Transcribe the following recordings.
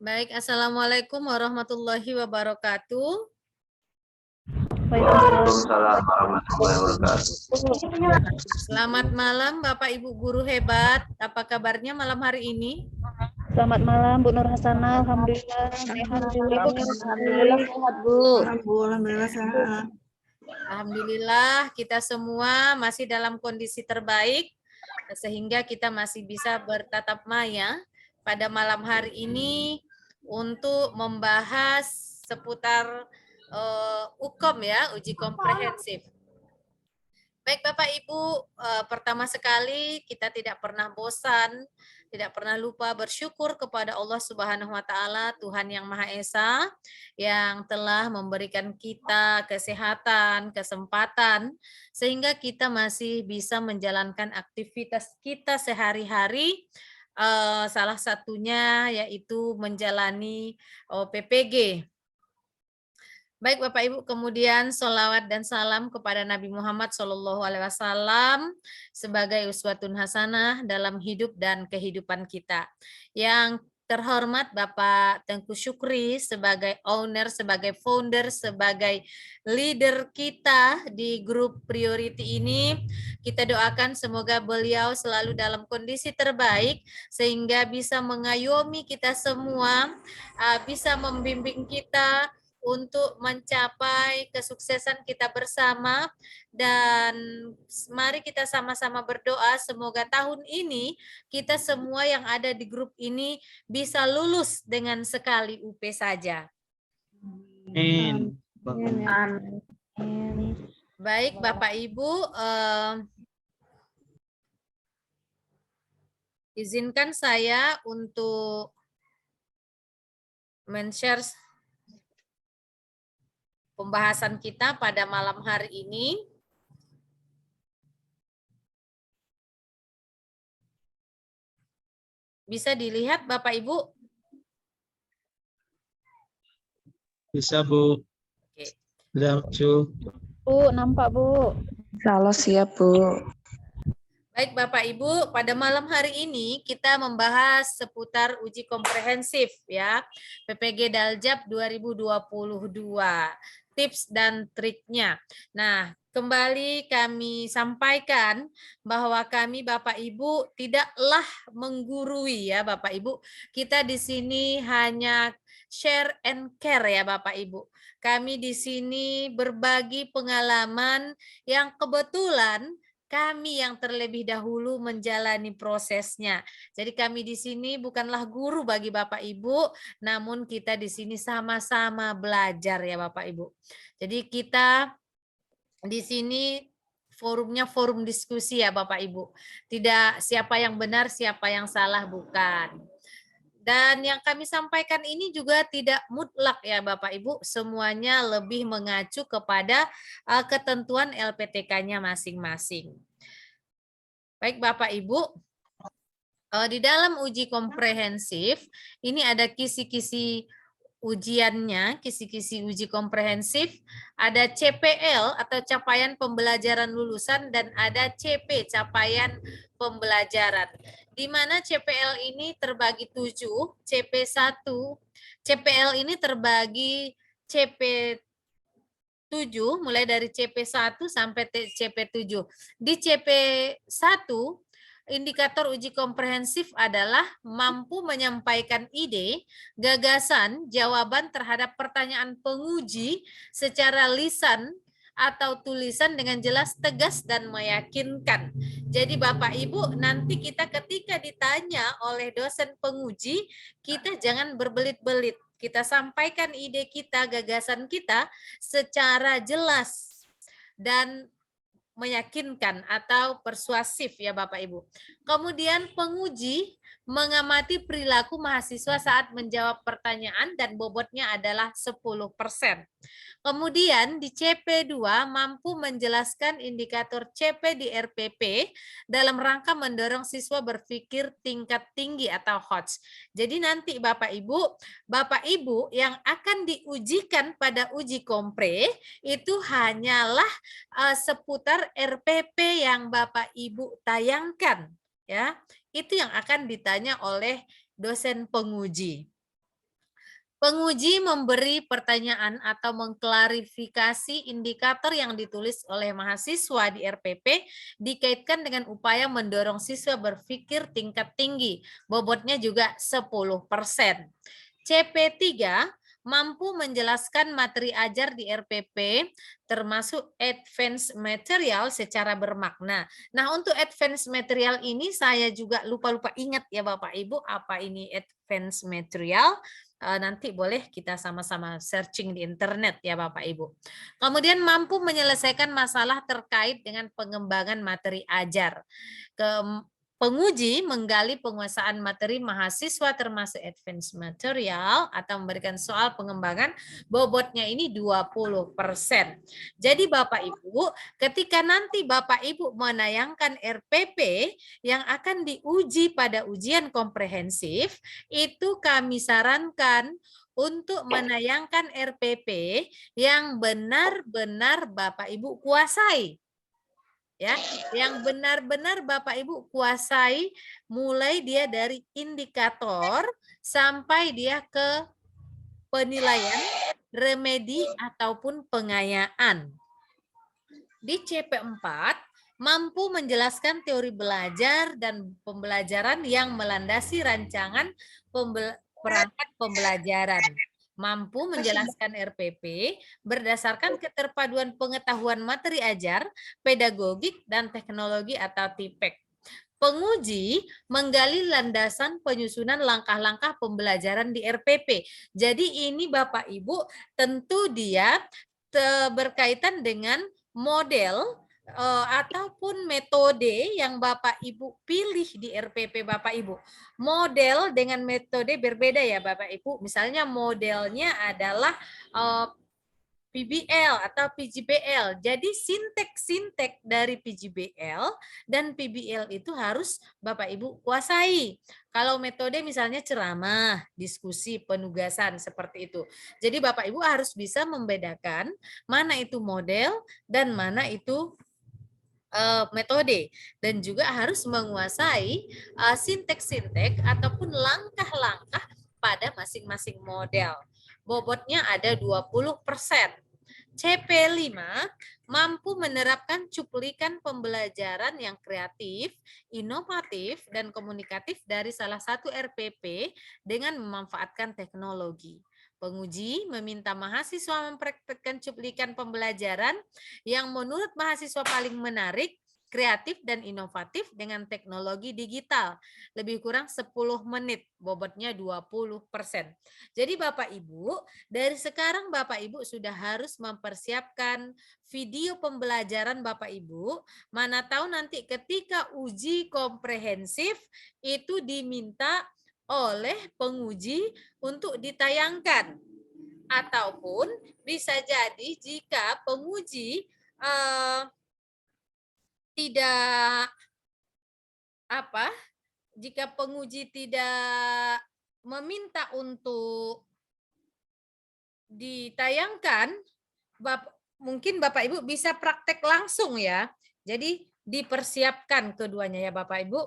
Baik, Assalamualaikum warahmatullahi wabarakatuh. Waalaikumsalam warahmatullahi wabarakatuh. Selamat malam Bapak Ibu guru hebat. Apa kabarnya malam hari ini? Selamat malam Bu Nur Hasanah, alhamdulillah sehat Bu. Alhamdulillah sehat Bu. Alhamdulillah sehat. Alhamdulillah kita semua masih dalam kondisi terbaik sehingga kita masih bisa bertatap maya pada malam hari ini untuk membahas seputar UKOM ya, uji komprehensif. Baik Bapak Ibu, pertama sekali kita tidak pernah bosan, tidak pernah lupa bersyukur kepada Allah Subhanahu wa taala, Tuhan yang Maha Esa yang telah memberikan kita kesehatan, kesempatan sehingga kita masih bisa menjalankan aktivitas kita sehari-hari. Salah satunya yaitu menjalani PPG. Baik Bapak Ibu, kemudian sholawat dan salam kepada Nabi Muhammad SAW sebagai uswatun hasanah dalam hidup dan kehidupan kita. Yang terhormat Bapak Tengku Syukri sebagai owner, sebagai founder, sebagai leader kita di grup priority ini, kita doakan semoga beliau selalu dalam kondisi terbaik sehingga bisa mengayomi kita semua, bisa membimbing kita untuk mencapai kesuksesan kita bersama, dan mari kita sama-sama berdoa semoga tahun ini kita semua yang ada di grup ini bisa lulus dengan sekali UP saja. Amin. Baik Bapak Ibu, izinkan saya untuk men-share pembahasan kita pada malam hari ini. Bisa dilihat Bapak Ibu? Bisa Bu. Oke. Bu, nampak Bu. Kalau siap Bu. Baik Bapak Ibu, pada malam hari ini kita membahas seputar uji komprehensif ya, PPG Daljab 2022. Tips dan triknya. Nah, kembali kami sampaikan bahwa kami Bapak Ibu tidaklah menggurui ya Bapak Ibu. Kita di sini hanya share and care ya Bapak Ibu. Kami di sini berbagi pengalaman yang kebetulan kami yang terlebih dahulu menjalani prosesnya. Jadi kami di sini bukanlah guru bagi Bapak Ibu, namun kita di sini sama-sama belajar ya Bapak Ibu. Jadi kita di sini forumnya forum diskusi ya Bapak Ibu. Tidak siapa yang benar, siapa yang salah, bukan. Dan yang kami sampaikan ini juga tidak mutlak ya Bapak Ibu, semuanya lebih mengacu kepada ketentuan LPTK-nya masing-masing. Baik Bapak Ibu, di dalam uji komprehensif ini ada kisi-kisi ujiannya, kisi-kisi uji komprehensif, ada CPL atau capaian pembelajaran lulusan dan ada CP, capaian pembelajaran. Di mana CPL ini terbagi 7, CP1, CPL ini terbagi CP 7, mulai dari CP1 sampai CP7. Di CP1, indikator uji komprehensif adalah mampu menyampaikan ide, gagasan, jawaban terhadap pertanyaan penguji secara lisan atau tulisan dengan jelas, tegas, dan meyakinkan. Jadi Bapak Ibu, nanti kita ketika ditanya oleh dosen penguji, kita jangan berbelit-belit. Kita sampaikan ide kita, gagasan kita secara jelas dan meyakinkan atau persuasif ya Bapak Ibu. Kemudian penguji mengamati perilaku mahasiswa saat menjawab pertanyaan dan bobotnya adalah 10%. Kemudian di CP2 mampu menjelaskan indikator CP di RPP dalam rangka mendorong siswa berpikir tingkat tinggi atau HOTS. Jadi nanti Bapak Ibu yang akan diujikan pada uji kompre itu hanyalah seputar RPP yang Bapak Ibu tayangkan ya. Itu yang akan ditanya oleh dosen penguji. Penguji memberi pertanyaan atau mengklarifikasi indikator yang ditulis oleh mahasiswa di RPP dikaitkan dengan upaya mendorong siswa berpikir tingkat tinggi. Bobotnya juga 10%. CP3 mampu menjelaskan materi ajar di RPP termasuk advance material secara bermakna. Nah, untuk advance material ini saya juga lupa-lupa ingat ya Bapak Ibu, apa ini advance material? Nanti boleh kita sama-sama searching di internet ya Bapak Ibu. Kemudian mampu menyelesaikan masalah terkait dengan pengembangan materi ajar. Penguji menggali penguasaan materi mahasiswa termasuk advance material atau memberikan soal pengembangan, bobotnya ini 20%. Jadi Bapak Ibu, ketika nanti Bapak Ibu menayangkan RPP yang akan diuji pada ujian komprehensif, itu kami sarankan untuk menayangkan RPP yang benar-benar Bapak Ibu kuasai. Ya, yang benar-benar Bapak Ibu kuasai, mulai dia dari indikator sampai dia ke penilaian, remedi ataupun pengayaan. Di CP4 mampu menjelaskan teori belajar dan pembelajaran yang melandasi rancangan perangkat pembelajaran. Mampu menjelaskan RPP berdasarkan keterpaduan pengetahuan materi ajar, pedagogik, dan teknologi atau TIPEK. Penguji menggali landasan penyusunan langkah-langkah pembelajaran di RPP. Jadi ini Bapak Ibu tentu dia berkaitan dengan model ataupun metode yang Bapak Ibu pilih di RPP Bapak Ibu. Model dengan metode berbeda ya Bapak Ibu. Misalnya modelnya adalah PBL atau PJBL. Jadi sintek-sintek dari PJBL dan PBL itu harus Bapak Ibu kuasai. Kalau metode misalnya ceramah, diskusi, penugasan seperti itu. Jadi Bapak Ibu harus bisa membedakan mana itu model dan mana itu metode, dan juga harus menguasai sintek-sintek ataupun langkah-langkah pada masing-masing model. Bobotnya ada 20%. CP5 mampu menerapkan cuplikan pembelajaran yang kreatif, inovatif, dan komunikatif dari salah satu RPP dengan memanfaatkan teknologi. Penguji meminta mahasiswa mempraktikkan cuplikan pembelajaran yang menurut mahasiswa paling menarik, kreatif, dan inovatif dengan teknologi digital. Lebih kurang 10 menit, bobotnya 20%. Jadi Bapak Ibu, dari sekarang Bapak Ibu sudah harus mempersiapkan video pembelajaran Bapak Ibu. Mana tahu nanti ketika uji komprehensif itu diminta oleh penguji untuk ditayangkan. Ataupun bisa jadi jika penguji jika penguji tidak meminta untuk ditayangkan, mungkin Bapak Ibu bisa praktek langsung ya. Jadi dipersiapkan keduanya ya Bapak Ibu.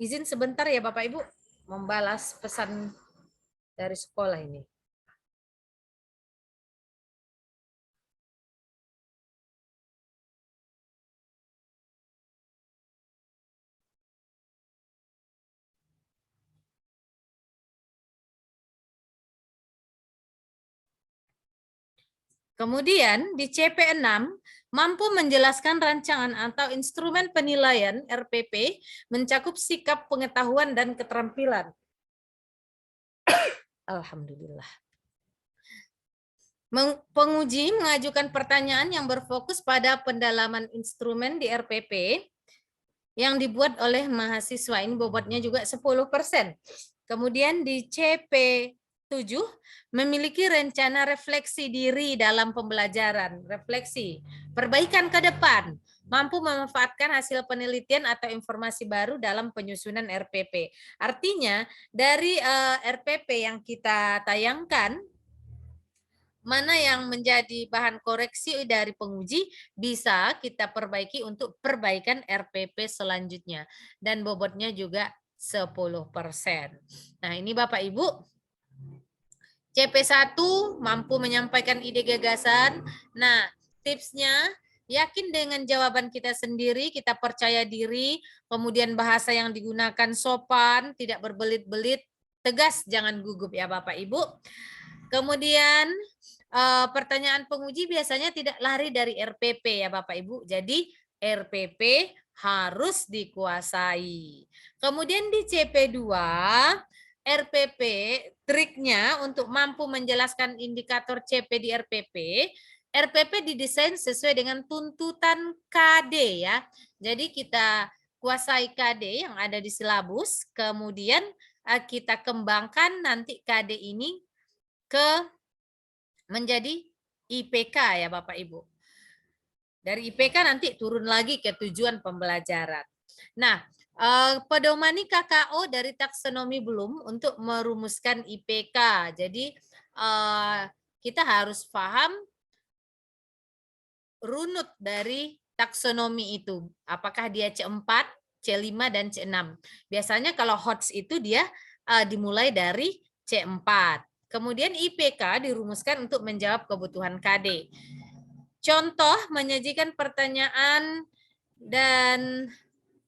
Izin sebentar ya Bapak Ibu membalas pesan dari sekolah ini. Kemudian di CP6 mampu menjelaskan rancangan atau instrumen penilaian RPP mencakup sikap, pengetahuan, dan keterampilan. Alhamdulillah. Penguji mengajukan pertanyaan yang berfokus pada pendalaman instrumen di RPP yang dibuat oleh mahasiswa. Ini bobotnya juga 10%. Kemudian di CP7 memiliki rencana refleksi diri dalam pembelajaran, refleksi, perbaikan ke depan, mampu memanfaatkan hasil penelitian atau informasi baru dalam penyusunan RPP. Artinya dari RPP yang kita tayangkan, mana yang menjadi bahan koreksi dari penguji bisa kita perbaiki untuk perbaikan RPP selanjutnya. Dan bobotnya juga 10%. Nah ini Bapak Ibu, CP1 mampu menyampaikan ide gagasan. Nah, tipsnya yakin dengan jawaban kita sendiri, kita percaya diri, kemudian bahasa yang digunakan sopan, tidak berbelit-belit, tegas, jangan gugup ya Bapak Ibu. Kemudian pertanyaan penguji biasanya tidak lari dari RPP ya Bapak Ibu. Jadi RPP harus dikuasai. Kemudian di CP2 RPP, triknya untuk mampu menjelaskan indikator CP di RPP, RPP didesain sesuai dengan tuntutan KD ya. Jadi kita kuasai KD yang ada di silabus, kemudian kita kembangkan nanti KD ini ke menjadi IPK ya Bapak Ibu. Dari IPK nanti turun lagi ke tujuan pembelajaran. Nah, pedomani KKO dari taksonomi belum untuk merumuskan IPK. Jadi kita harus paham runut dari taksonomi itu. Apakah dia C4, C5, dan C6. Biasanya kalau HOTS itu dia dimulai dari C4. Kemudian IPK dirumuskan untuk menjawab kebutuhan KD. Contoh menyajikan pertanyaan dan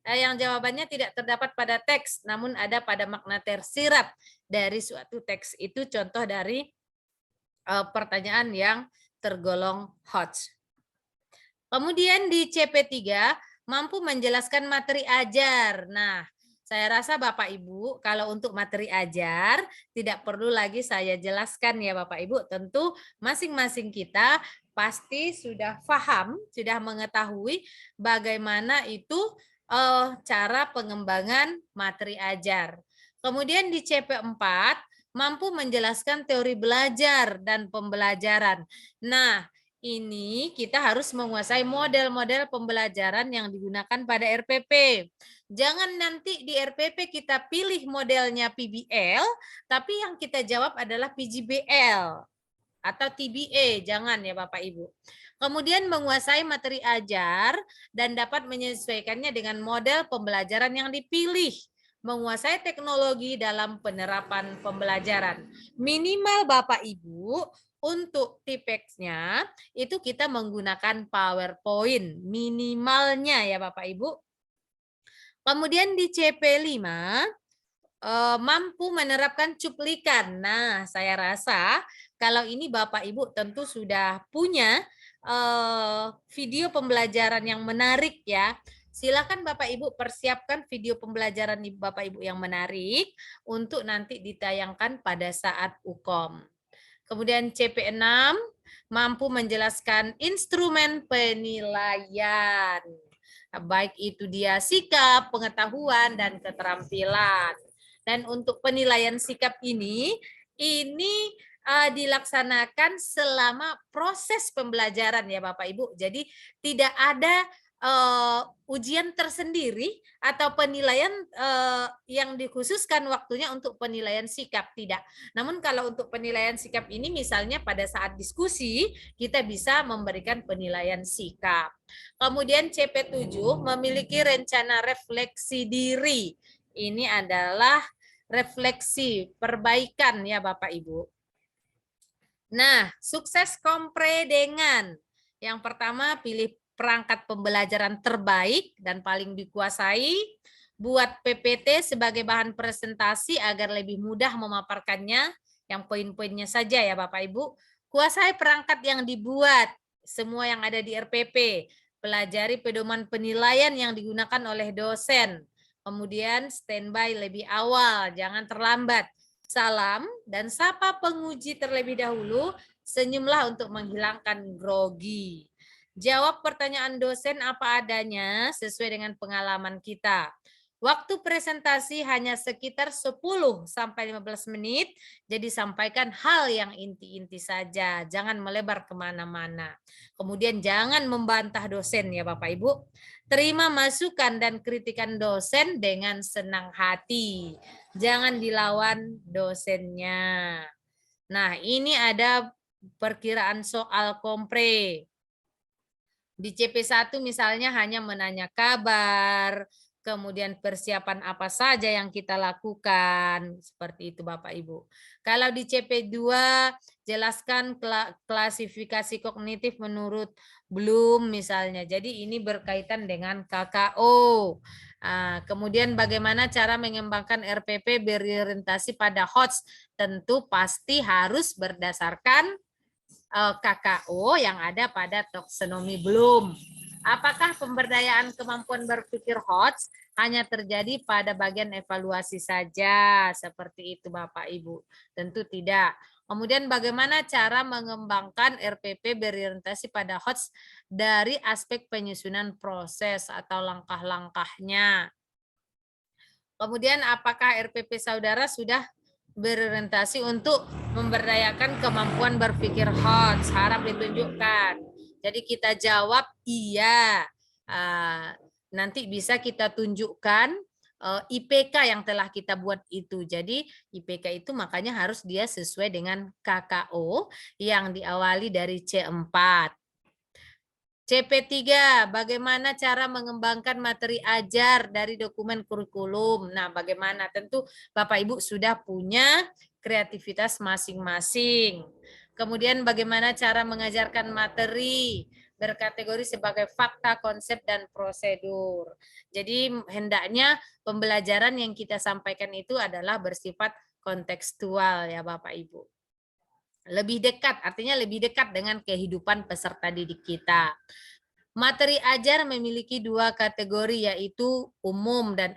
yang jawabannya tidak terdapat pada teks, namun ada pada makna tersirat dari suatu teks. Itu contoh dari pertanyaan yang tergolong HOTS. Kemudian di CP3 mampu menjelaskan materi ajar. Nah, saya rasa Bapak Ibu kalau untuk materi ajar tidak perlu lagi saya jelaskan ya Bapak Ibu. Tentu masing-masing kita pasti sudah paham, sudah mengetahui bagaimana itu cara pengembangan materi ajar. Kemudian di CP4 mampu menjelaskan teori belajar dan pembelajaran. Nah, ini kita harus menguasai model-model pembelajaran yang digunakan pada RPP. Jangan nanti di RPP kita pilih modelnya PBL, tapi yang kita jawab adalah PJBL atau TBA. Jangan ya Bapak Ibu. Kemudian menguasai materi ajar dan dapat menyesuaikannya dengan model pembelajaran yang dipilih. Menguasai teknologi dalam penerapan pembelajaran. Minimal Bapak Ibu, untuk TPEX-nya itu kita menggunakan PowerPoint minimalnya ya Bapak Ibu. Kemudian di CP5 mampu menerapkan cuplikan. Nah, saya rasa kalau ini Bapak Ibu tentu sudah punya video pembelajaran yang menarik ya. Silakan Bapak Ibu persiapkan video pembelajaran Bapak Ibu yang menarik untuk nanti ditayangkan pada saat UKOM. Kemudian CP6 mampu menjelaskan instrumen penilaian. Baik itu dia sikap, pengetahuan, dan keterampilan. Dan untuk penilaian sikap ini dilaksanakan selama proses pembelajaran ya Bapak Ibu. Jadi tidak ada ujian tersendiri atau penilaian yang dikhususkan waktunya untuk penilaian sikap, tidak. Namun kalau untuk penilaian sikap ini misalnya pada saat diskusi kita bisa memberikan penilaian sikap. Kemudian CP7 memiliki rencana refleksi diri. Ini adalah refleksi perbaikan ya Bapak Ibu. Nah, sukses kompre dengan yang pertama pilih perangkat pembelajaran terbaik dan paling dikuasai, buat PPT sebagai bahan presentasi agar lebih mudah memaparkannya, yang poin-poinnya saja ya Bapak Ibu. Kuasai perangkat yang dibuat, semua yang ada di RPP, pelajari pedoman penilaian yang digunakan oleh dosen, kemudian standby lebih awal, jangan terlambat. Salam dan sapa penguji terlebih dahulu, senyumlah untuk menghilangkan grogi. Jawab pertanyaan dosen apa adanya sesuai dengan pengalaman kita. Waktu presentasi hanya sekitar 10-15 menit, jadi sampaikan hal yang inti-inti saja, jangan melebar kemana-mana. Kemudian jangan membantah dosen ya Bapak Ibu. Terima masukan dan kritikan dosen dengan senang hati. Jangan dilawan dosennya. Nah, ini ada perkiraan soal kompre. Di CP1 misalnya hanya menanya kabar, kemudian persiapan apa saja yang kita lakukan, seperti itu Bapak Ibu. Kalau di CP2, jelaskan klasifikasi kognitif menurut Bloom misalnya. Jadi ini berkaitan dengan KKO. Kemudian bagaimana cara mengembangkan RPP berorientasi pada HOTS? Tentu pasti harus berdasarkan KKO yang ada pada taksonomi Bloom. Apakah pemberdayaan kemampuan berpikir HOTS hanya terjadi pada bagian evaluasi saja? Seperti itu Bapak Ibu. Tentu tidak. Kemudian bagaimana cara mengembangkan RPP berorientasi pada HOTS dari aspek penyusunan proses atau langkah-langkahnya? Kemudian apakah RPP saudara sudah berorientasi untuk memberdayakan kemampuan berpikir HOTS? Harap ditunjukkan. Jadi kita jawab iya. Nanti bisa kita tunjukkan IPK yang telah kita buat itu. Jadi IPK itu makanya harus dia sesuai dengan KKO yang diawali dari C4. CP3, bagaimana cara mengembangkan materi ajar dari dokumen kurikulum? Nah, bagaimana? Tentu Bapak Ibu sudah punya kreativitas masing-masing. Kemudian bagaimana cara mengajarkan materi berkategori sebagai fakta, konsep, dan prosedur. Jadi hendaknya pembelajaran yang kita sampaikan itu adalah bersifat kontekstual ya Bapak Ibu. Lebih dekat, artinya lebih dekat dengan kehidupan peserta didik kita. Materi ajar memiliki dua kategori yaitu umum dan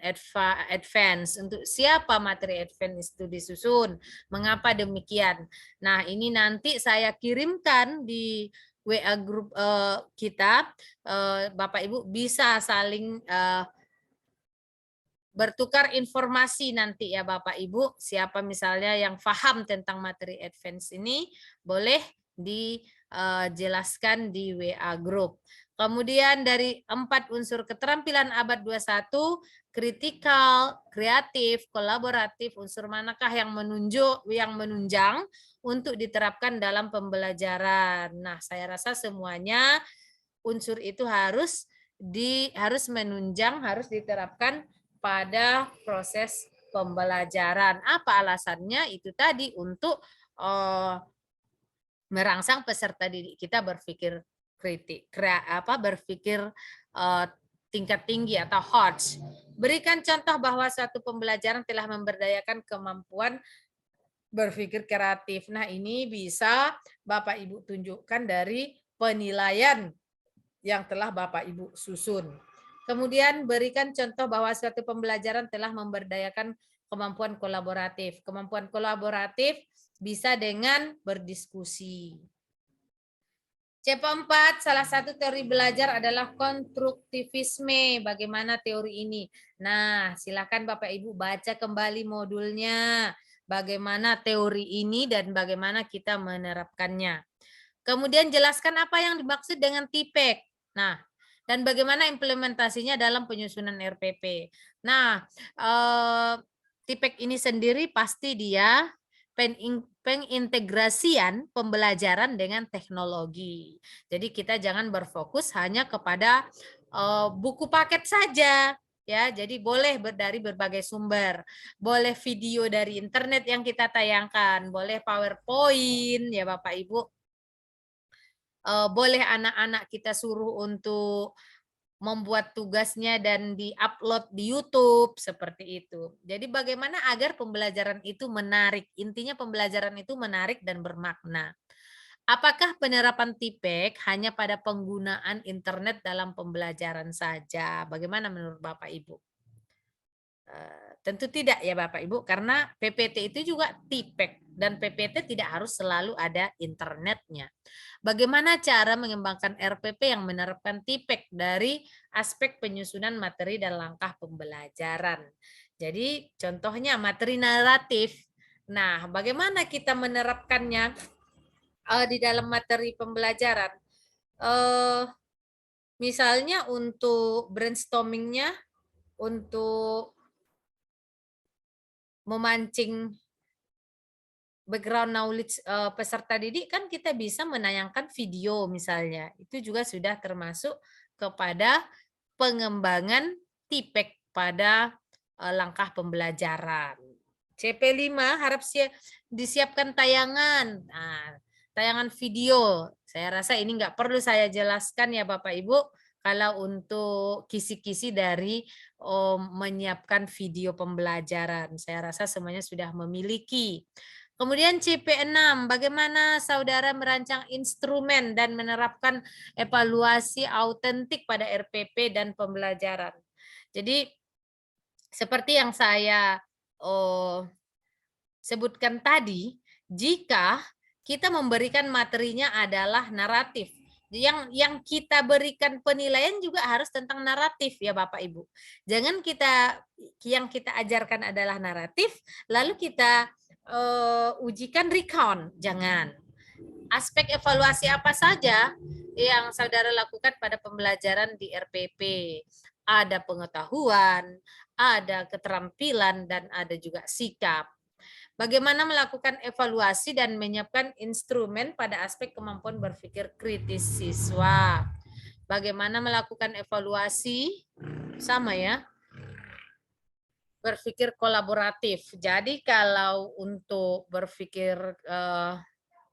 advance. Untuk siapa materi advance itu disusun? Mengapa demikian? Nah, ini nanti saya kirimkan di WA grup kita. Bapak Ibu bisa saling bertukar informasi nanti ya Bapak Ibu. Siapa misalnya yang paham tentang materi advance ini boleh dijelaskan di WA group. Kemudian dari 4 unsur keterampilan abad 21, kritikal, kreatif, kolaboratif, unsur manakah yang menunjang untuk diterapkan dalam pembelajaran? Nah, saya rasa semuanya unsur itu harus menunjang, harus diterapkan pada proses pembelajaran. Apa alasannya? Itu tadi untuk merangsang peserta didik kita berpikir kritik, berpikir tingkat tinggi atau HOTS. Berikan contoh bahwa suatu pembelajaran telah memberdayakan kemampuan berpikir kreatif. Nah, ini bisa Bapak Ibu tunjukkan dari penilaian yang telah Bapak Ibu susun. Kemudian berikan contoh bahwa suatu pembelajaran telah memberdayakan kemampuan kolaboratif. Kemampuan kolaboratif bisa dengan berdiskusi. CP4, salah satu teori belajar adalah konstruktivisme. Bagaimana teori ini? Nah, silakan Bapak Ibu baca kembali modulnya. Bagaimana teori ini dan bagaimana kita menerapkannya. Kemudian jelaskan apa yang dimaksud dengan TPEK. Nah, dan bagaimana implementasinya dalam penyusunan RPP. Nah, TPEK ini sendiri pasti dia pengintegrasian pembelajaran dengan teknologi. Jadi kita jangan berfokus hanya kepada buku paket saja. Ya, jadi boleh dari berbagai sumber, boleh video dari internet yang kita tayangkan, boleh PowerPoint ya Bapak Ibu. Boleh anak-anak kita suruh untuk membuat tugasnya dan di-upload di YouTube seperti itu. Jadi bagaimana agar pembelajaran itu menarik? Intinya pembelajaran itu menarik dan bermakna. Apakah penerapan TPEK hanya pada penggunaan internet dalam pembelajaran saja? Bagaimana menurut Bapak Ibu? Tentu tidak ya Bapak Ibu, karena PPT itu juga TPEK dan PPT tidak harus selalu ada internetnya. Bagaimana cara mengembangkan RPP yang menerapkan TPEK dari aspek penyusunan materi dan langkah pembelajaran? Jadi contohnya materi naratif. Nah, bagaimana kita menerapkannya di dalam materi pembelajaran? Misalnya untuk brainstormingnya, untuk memancing background knowledge peserta didik kan kita bisa menayangkan video misalnya. Itu juga sudah termasuk kepada pengembangan TPEK kepada langkah pembelajaran. CP5 harap disiapkan tayangan. Nah, tayangan video. Saya rasa ini nggak perlu saya jelaskan ya Bapak Ibu. Kalau untuk kisi-kisi dari menyiapkan video pembelajaran. Saya rasa semuanya sudah memiliki. Kemudian CP6, bagaimana saudara merancang instrumen dan menerapkan evaluasi autentik pada RPP dan pembelajaran. Jadi seperti yang saya sebutkan tadi, jika kita memberikan materinya adalah naratif, yang kita berikan penilaian juga harus tentang naratif ya Bapak Ibu. Jangan yang kita ajarkan adalah naratif, lalu kita ujikan recount, jangan. Aspek evaluasi apa saja yang saudara lakukan pada pembelajaran di RPP? Ada pengetahuan, ada keterampilan, dan ada juga sikap. Bagaimana melakukan evaluasi dan menyiapkan instrumen pada aspek kemampuan berpikir kritis siswa. Bagaimana melakukan evaluasi? Sama ya. Berpikir kolaboratif. Jadi kalau untuk berpikir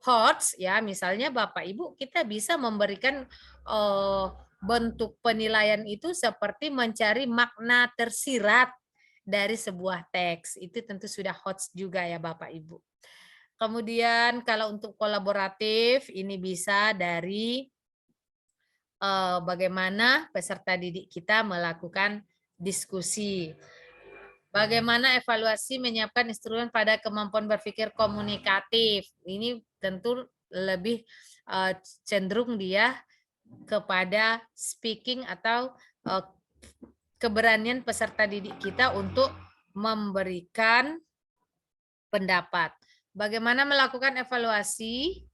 HOTS ya, misalnya Bapak Ibu, kita bisa memberikan bentuk penilaian itu seperti mencari makna tersirat dari sebuah teks. Itu tentu sudah HOTS juga ya Bapak Ibu. Kemudian kalau untuk kolaboratif ini bisa dari bagaimana peserta didik kita melakukan diskusi. Bagaimana evaluasi menyiapkan instrumen pada kemampuan berpikir komunikatif. Ini tentu lebih cenderung dia kepada speaking atau keberanian peserta didik kita untuk memberikan pendapat. Bagaimana melakukan evaluasi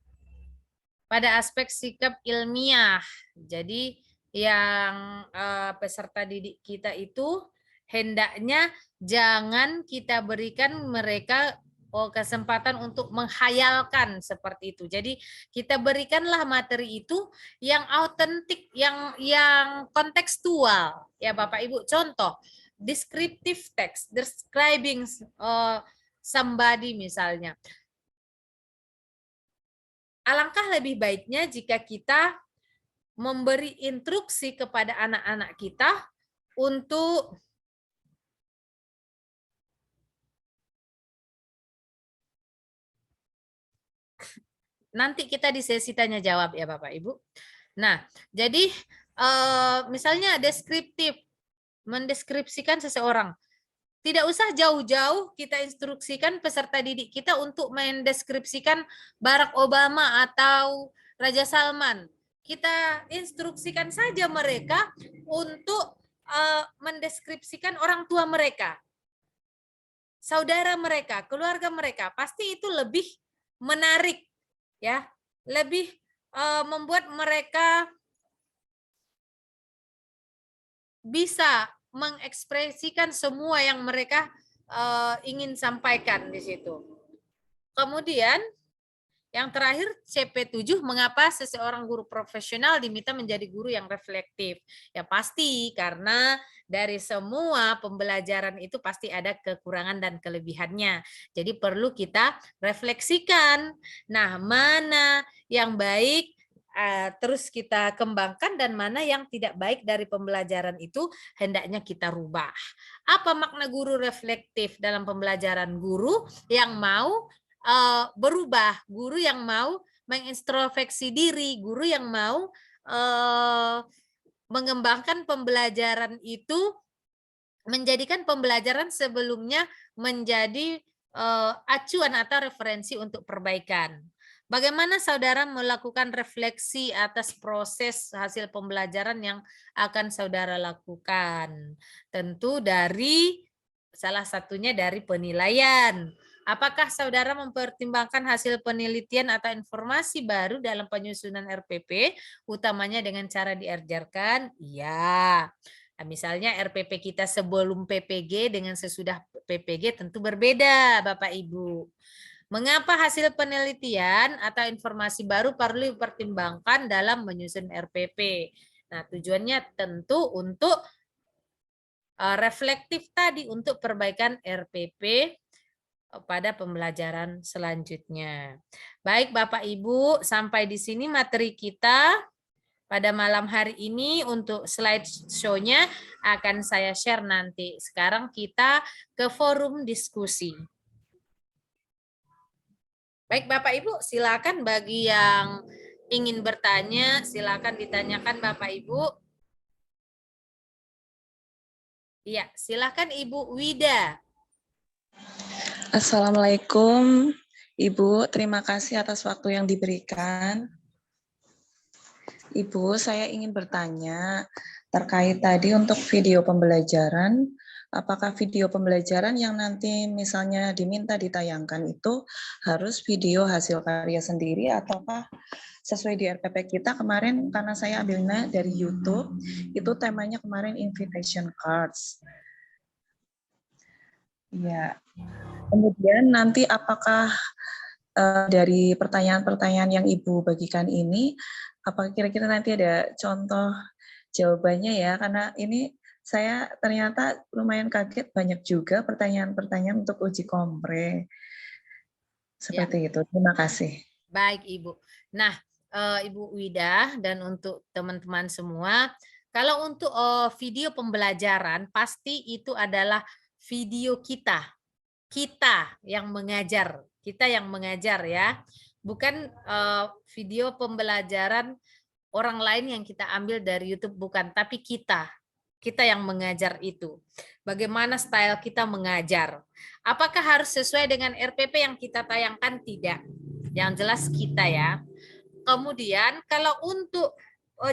pada aspek sikap ilmiah. Jadi yang peserta didik kita itu hendaknya jangan kita berikan mereka kesempatan untuk menghayalkan seperti itu. Jadi kita berikanlah materi itu yang autentik, yang kontekstual ya Bapak Ibu. Contoh, descriptive text, describing somebody misalnya. Alangkah lebih baiknya jika kita memberi instruksi kepada anak-anak kita untuk nanti kita di sesi tanya jawab ya Bapak Ibu. Nah, jadi misalnya deskriptif, mendeskripsikan seseorang. Tidak usah jauh-jauh kita instruksikan peserta didik kita untuk mendeskripsikan Barack Obama atau Raja Salman. Kita instruksikan saja mereka untuk mendeskripsikan orang tua mereka, saudara mereka, keluarga mereka. Pasti itu lebih menarik. Ya, lebih membuat mereka bisa mengekspresikan semua yang mereka ingin sampaikan di situ. Kemudian yang terakhir CP7, mengapa seseorang guru profesional diminta menjadi guru yang reflektif? Ya pasti karena dari semua pembelajaran itu pasti ada kekurangan dan kelebihannya. Jadi perlu kita refleksikan. Nah, mana yang baik terus kita kembangkan dan mana yang tidak baik dari pembelajaran itu hendaknya kita rubah. Apa makna guru reflektif dalam pembelajaran? Guru yang mau berubah, guru yang mau mengintrospeksi diri, guru yang mau mengembangkan pembelajaran itu, menjadikan pembelajaran sebelumnya menjadi acuan atau referensi untuk perbaikan. Bagaimana saudara melakukan refleksi atas proses hasil pembelajaran yang akan saudara lakukan? Tentu dari salah satunya dari penilaian. Apakah saudara mempertimbangkan hasil penelitian atau informasi baru dalam penyusunan RPP, utamanya dengan cara diajarkan? Iya. Nah, misalnya RPP kita sebelum PPG dengan sesudah PPG tentu berbeda, Bapak Ibu. Mengapa hasil penelitian atau informasi baru perlu dipertimbangkan dalam menyusun RPP? Nah, tujuannya tentu untuk reflektif tadi untuk perbaikan RPP pada pembelajaran selanjutnya. Baik Bapak Ibu, sampai di sini materi kita pada malam hari ini. Untuk slide show-nya akan saya share nanti. Sekarang kita ke forum diskusi. Baik Bapak Ibu, silakan bagi yang ingin bertanya, silakan ditanyakan Bapak Ibu. Iya, silakan Ibu Wida. Assalamualaikum, Ibu. Terima kasih atas waktu yang diberikan. Ibu, saya ingin bertanya terkait tadi untuk video pembelajaran. Apakah video pembelajaran yang nanti misalnya diminta ditayangkan itu harus video hasil karya sendiri ataukah sesuai di RPP kita kemarin, karena saya ambilnya dari YouTube, itu temanya kemarin invitation cards. Ya. Kemudian nanti apakah dari pertanyaan-pertanyaan yang Ibu bagikan ini, apakah kira-kira nanti ada contoh jawabannya ya? Karena ini saya ternyata lumayan kaget, banyak juga pertanyaan-pertanyaan untuk uji kompre. Seperti itu. Terima kasih. Baik Ibu. Nah, Ibu Wida dan untuk teman-teman semua, kalau untuk video pembelajaran pasti itu adalah video kita yang mengajar, ya, bukan video pembelajaran orang lain yang kita ambil dari YouTube, bukan, tapi kita yang mengajar itu. Bagaimana style kita mengajar? Apakah harus sesuai dengan RPP yang kita tayangkan? Tidak. Yang jelas kita ya. Kemudian kalau untuk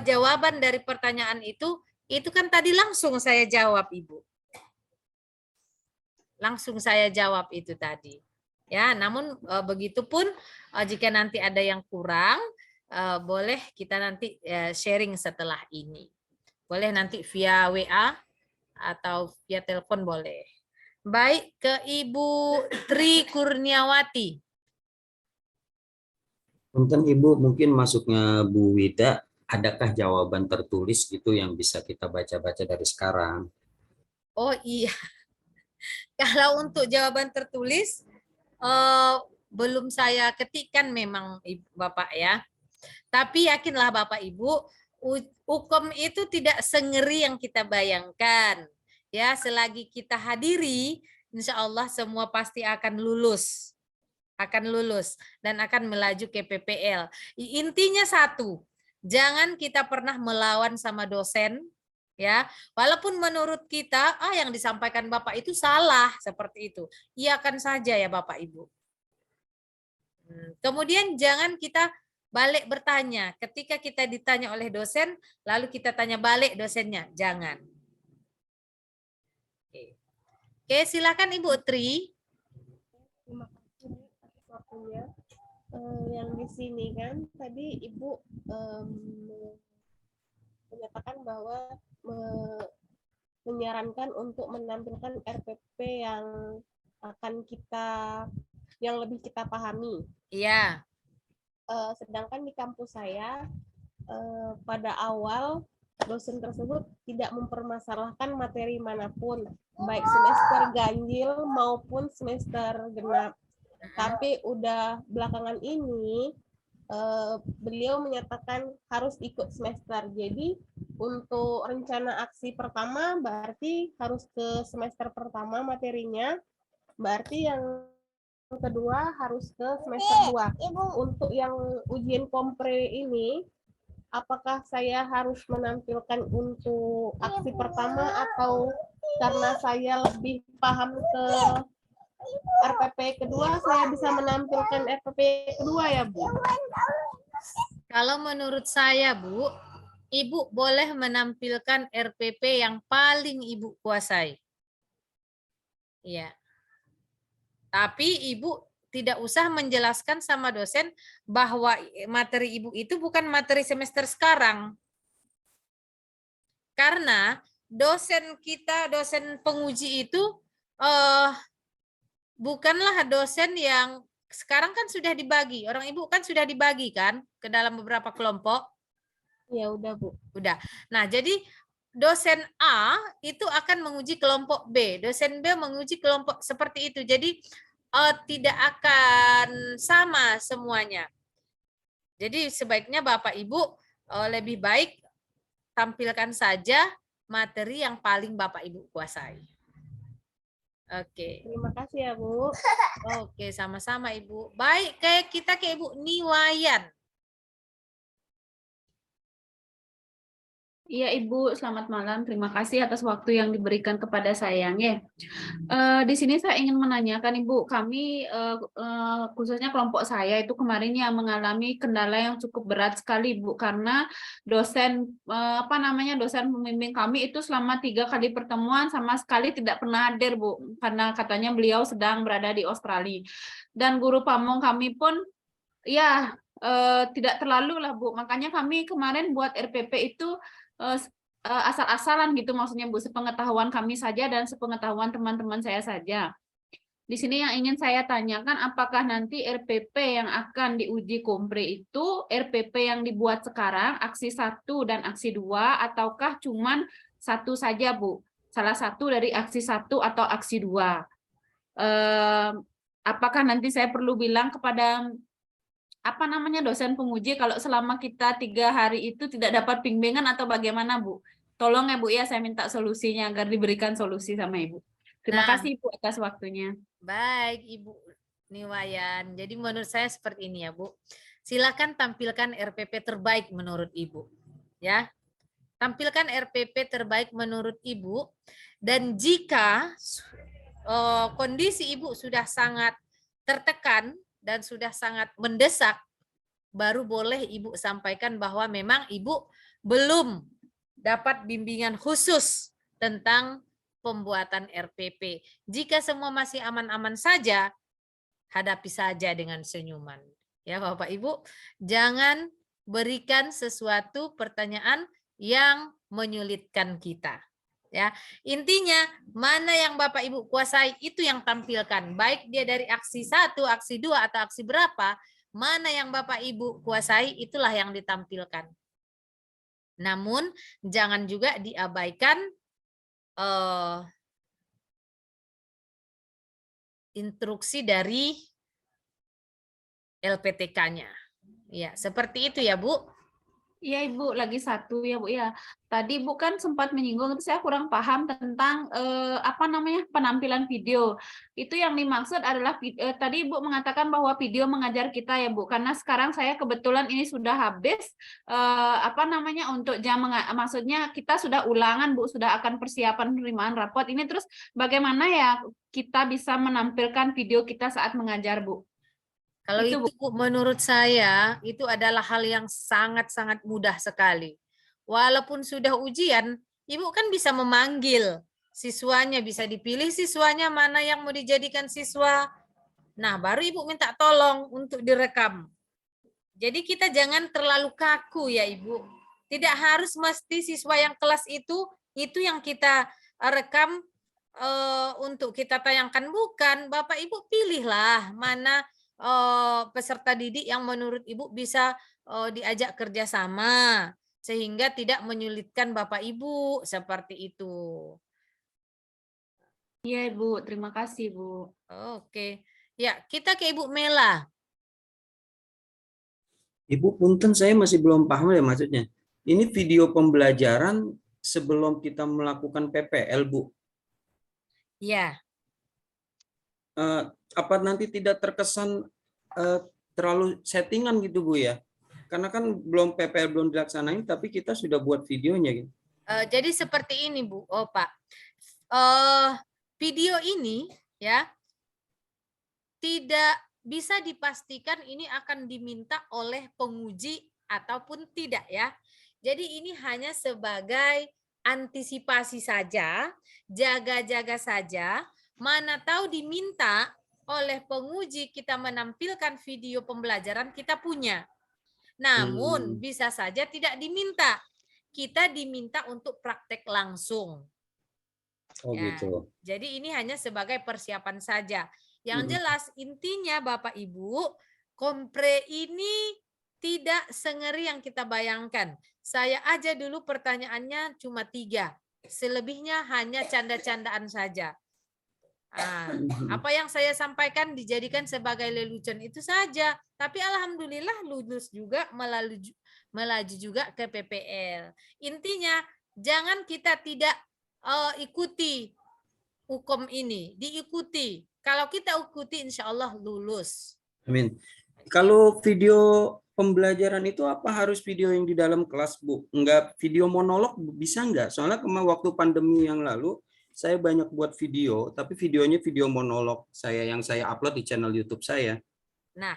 jawaban dari pertanyaan itu kan tadi langsung saya jawab Ibu. Langsung saya jawab itu tadi. Ya, namun begitupun jika nanti ada yang kurang, boleh kita nanti sharing setelah ini. Boleh nanti via WA atau via telepon boleh. Baik, ke Ibu Tri Kurniawati. Punten Ibu, mungkin masuknya Bu Wida, adakah jawaban tertulis gitu yang bisa kita baca-baca dari sekarang? Oh iya. Kalau untuk jawaban tertulis, belum saya ketikkan memang Bapak ya. Tapi yakinlah Bapak Ibu, hukum itu tidak sengeri yang kita bayangkan. Ya, selagi kita hadiri, insya Allah semua pasti akan lulus. Dan akan melaju ke PPL. Intinya satu, jangan kita pernah melawan sama dosen. Ya, walaupun menurut kita yang disampaikan Bapak itu salah seperti itu, iyakan saja ya Bapak Ibu. Kemudian jangan kita balik bertanya ketika kita ditanya oleh dosen, lalu kita tanya balik dosennya, jangan. Oke, silakan Ibu Tri. Terima kasih atas waktunya. Yang di sini kan tadi Ibu menyatakan bahwa menyarankan untuk menampilkan RPP yang lebih kita pahami. Iya. Sedangkan di kampus saya pada awal dosen tersebut tidak mempermasalahkan materi manapun, baik semester ganjil maupun semester genap. Tapi udah belakangan ini beliau menyatakan harus ikut semester. Jadi untuk rencana aksi pertama berarti harus ke semester pertama materinya, berarti yang kedua harus ke semester 2. Untuk yang ujian kompre ini, apakah saya harus menampilkan untuk aksi pertama atau karena saya lebih paham ke RPP kedua, saya bisa menampilkan RPP kedua ya Bu? Kalau menurut saya Bu, Ibu boleh menampilkan RPP yang paling Ibu kuasai. Iya. Tapi Ibu tidak usah menjelaskan sama dosen bahwa materi Ibu itu bukan materi semester sekarang. Karena dosen kita, dosen penguji itu bukanlah dosen yang sekarang kan sudah dibagi. Orang Ibu kan sudah dibagi kan ke dalam beberapa kelompok. Ya udah Bu. Udah. Nah, jadi dosen A itu akan menguji kelompok B, dosen B menguji kelompok seperti itu. Jadi tidak akan sama semuanya. Jadi sebaiknya Bapak Ibu lebih baik tampilkan saja materi yang paling Bapak Ibu kuasai. Oke. Terima kasih ya, Bu. Oke, sama-sama Ibu. Baik, kayak kita ke Ibu Niwayan. Iya Ibu, selamat malam. Terima kasih atas waktu yang diberikan kepada saya. Ya. Di sini saya ingin menanyakan Ibu, kami khususnya kelompok saya itu kemarin yang mengalami kendala yang cukup berat sekali Ibu, karena dosen dosen pembimbing kami itu selama 3 kali pertemuan sama sekali tidak pernah hadir Bu, karena katanya beliau sedang berada di Australia. Dan guru pamong kami pun ya tidak terlalu lah Bu, makanya kami kemarin buat RPP itu asal-asalan gitu, maksudnya Bu, sepengetahuan kami saja dan sepengetahuan teman-teman saya saja. Di sini yang ingin saya tanyakan, apakah nanti RPP yang akan diuji kompre itu RPP yang dibuat sekarang, aksi 1 dan aksi 2, ataukah cuman satu saja Bu? Salah satu dari aksi 1 atau aksi 2. Apakah nanti saya perlu bilang kepada dosen penguji kalau selama kita 3 hari itu tidak dapat bimbingan atau bagaimana Bu? Tolong ya Bu ya, saya minta solusinya agar diberikan solusi sama Ibu. Terima kasih Ibu atas waktunya. Baik Ibu Niwayan. Jadi menurut saya seperti ini ya Bu. Silakan tampilkan RPP terbaik menurut Ibu. Ya. Tampilkan RPP terbaik menurut Ibu, dan jika kondisi Ibu sudah sangat tertekan dan sudah sangat mendesak, baru boleh Ibu sampaikan bahwa memang Ibu belum dapat bimbingan khusus tentang pembuatan RPP. Jika semua masih aman-aman saja, hadapi saja dengan senyuman. Ya Bapak Ibu, jangan berikan sesuatu pertanyaan yang menyulitkan kita. Ya, intinya mana yang Bapak Ibu kuasai itu yang tampilkan, baik dia dari aksi 1, aksi 2 atau aksi berapa, mana yang Bapak Ibu kuasai itulah yang ditampilkan. Namun jangan juga diabaikan instruksi dari LPTK-nya. Ya, seperti itu ya Bu. Iya Ibu, lagi satu ya Bu ya. Tadi Ibu kan sempat menyinggung, tapi saya kurang paham tentang penampilan video. Itu yang dimaksud adalah tadi Ibu mengatakan bahwa video mengajar kita ya Bu, karena sekarang saya kebetulan ini sudah habis untuk jam maksudnya kita sudah ulangan Bu, sudah akan persiapan penerimaan rapot ini, terus bagaimana ya kita bisa menampilkan video kita saat mengajar Bu? Kalau itu menurut saya itu adalah hal yang sangat-sangat mudah sekali. Walaupun sudah ujian, Ibu kan bisa memanggil siswanya, bisa dipilih siswanya mana yang mau dijadikan siswa. Nah, baru Ibu minta tolong untuk direkam. Jadi kita jangan terlalu kaku ya Ibu. Tidak harus mesti siswa yang kelas itu yang kita rekam untuk kita tayangkan, bukan. Bapak Ibu pilihlah mana peserta didik yang menurut Ibu bisa diajak kerjasama sehingga tidak menyulitkan Bapak Ibu, seperti itu. Iya Ibu, terima kasih Bu. Oke, ya kita ke Ibu Mela. Ibu punten, saya masih belum paham ya maksudnya. Ini video pembelajaran sebelum kita melakukan PPL Bu. Ya. Apa nanti tidak terkesan terlalu settingan gitu Bu ya? Karena kan belum PPL belum dilaksanain, tapi kita sudah buat videonya gitu. Jadi seperti ini Bu, Pak. Video ini ya tidak bisa dipastikan ini akan diminta oleh penguji ataupun tidak ya. Jadi ini hanya sebagai antisipasi saja, jaga-jaga saja. Mana tahu diminta oleh penguji kita menampilkan video pembelajaran kita punya. Namun bisa saja tidak diminta. Kita diminta untuk praktek langsung. Oh ya, gitu. Jadi ini hanya sebagai persiapan saja. Yang jelas intinya Bapak Ibu, kompre ini tidak sengeri yang kita bayangkan. Saya aja dulu pertanyaannya cuma 3. Selebihnya hanya canda-candaan saja. Apa yang saya sampaikan dijadikan sebagai lelucon itu saja. Tapi alhamdulillah lulus juga, melaju juga ke PPL. Intinya jangan kita tidak ikuti hukum ini, diikuti. Kalau kita ikuti insya Allah lulus. Amin. Kalau video pembelajaran itu apa harus video yang di dalam kelas, Bu? Enggak video monolog bisa enggak? Soalnya waktu pandemi yang lalu saya banyak buat video, tapi videonya video monolog saya yang saya upload di channel YouTube saya. Nah,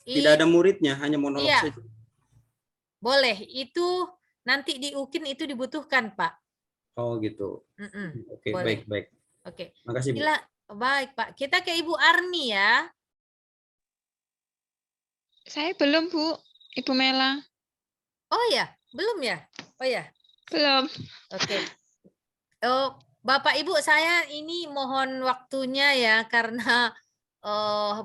tidak ada muridnya, hanya monolog iya, saja. Boleh, itu nanti di UKIN itu dibutuhkan, Pak. Oh gitu. Oke, boleh. baik. Oke. Makasih, Bu. Baik, Pak. Kita ke Ibu Arni ya. Saya belum, Bu. Ibu Mela. Oh ya, belum ya? Oh ya. Belum. Oke. Oh, Bapak Ibu, saya ini mohon waktunya ya karena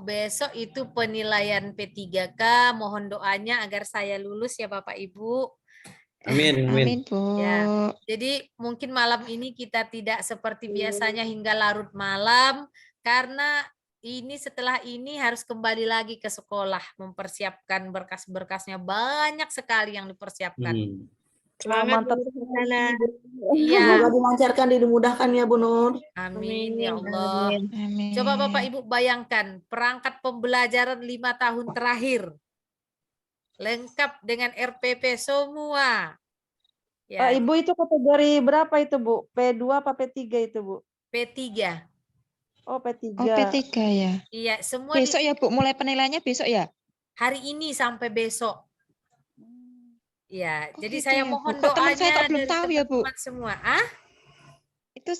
besok itu penilaian P3K, mohon doanya agar saya lulus ya Bapak Ibu. Amin. Amin, Bu. Ya, jadi mungkin malam ini kita tidak seperti biasanya hingga larut malam karena ini setelah ini harus kembali lagi ke sekolah mempersiapkan berkas-berkasnya, banyak sekali yang dipersiapkan. Selamat Iya. Semoga dilancarkan, dimudahkan ya Bu Nur. Amin ya Allah. Amin. Coba Bapak Ibu bayangkan perangkat pembelajaran 5 tahun terakhir lengkap dengan RPP semua. Ya. Ibu itu kategori berapa itu Bu? P2 apa P3 itu Bu? P3. Oh P3. Oh P3 ya. Iya, semua besok ya Bu, mulai penilaiannya besok ya? Hari ini sampai besok. Ya, jadi gitu saya ya, Bu. mohon Kok teman doanya saya kok belum dari tahu ya, Bu? teman-teman semua. Itu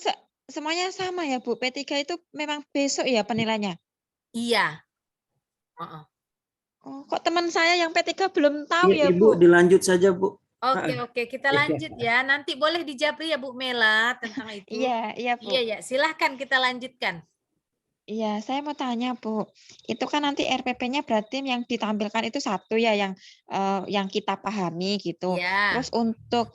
semuanya sama ya Bu, P3 itu memang besok ya penilaiannya? Iya. Oh, kok teman saya yang P3 belum tahu ya Ibu Bu? dilanjut saja, Bu. Oke, kita lanjut ya. Nanti boleh dijawab ya Bu Mela tentang itu. Iya Bu. Iya, silahkan kita lanjutkan. Iya, saya mau tanya Bu, itu kan nanti RPP-nya berarti yang ditampilkan itu satu ya yang kita pahami gitu. Iya. Terus untuk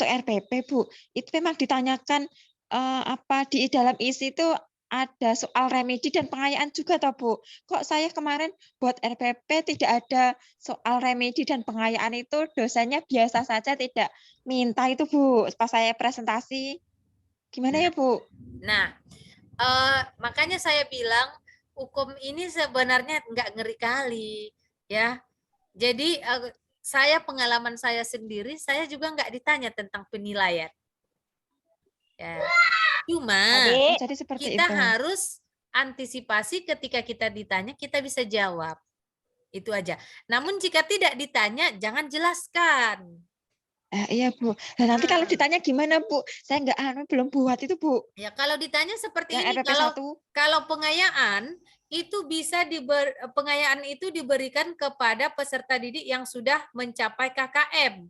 RPP Bu, itu memang ditanyakan apa di dalam isi itu ada soal remedi dan pengayaan juga toh Bu. Kok saya kemarin buat RPP tidak ada soal remedi dan pengayaan, itu dosennya biasa saja tidak minta itu Bu pas saya presentasi. Gimana ya Bu? Nah, makanya saya bilang hukum ini sebenarnya nggak ngeri kali ya. Jadi pengalaman saya sendiri, saya juga nggak ditanya tentang penilaian. Ya. Cuma jadi seperti kita itu. harus antisipasi ketika kita ditanya, kita bisa jawab. Itu aja. Namun jika tidak ditanya, jangan jelaskan. Iya Bu. Nah, nanti kalau ditanya gimana Bu? Saya belum buat itu Bu. Ya kalau ditanya seperti yang ini, kalau pengayaan itu pengayaan itu diberikan kepada peserta didik yang sudah mencapai KKM.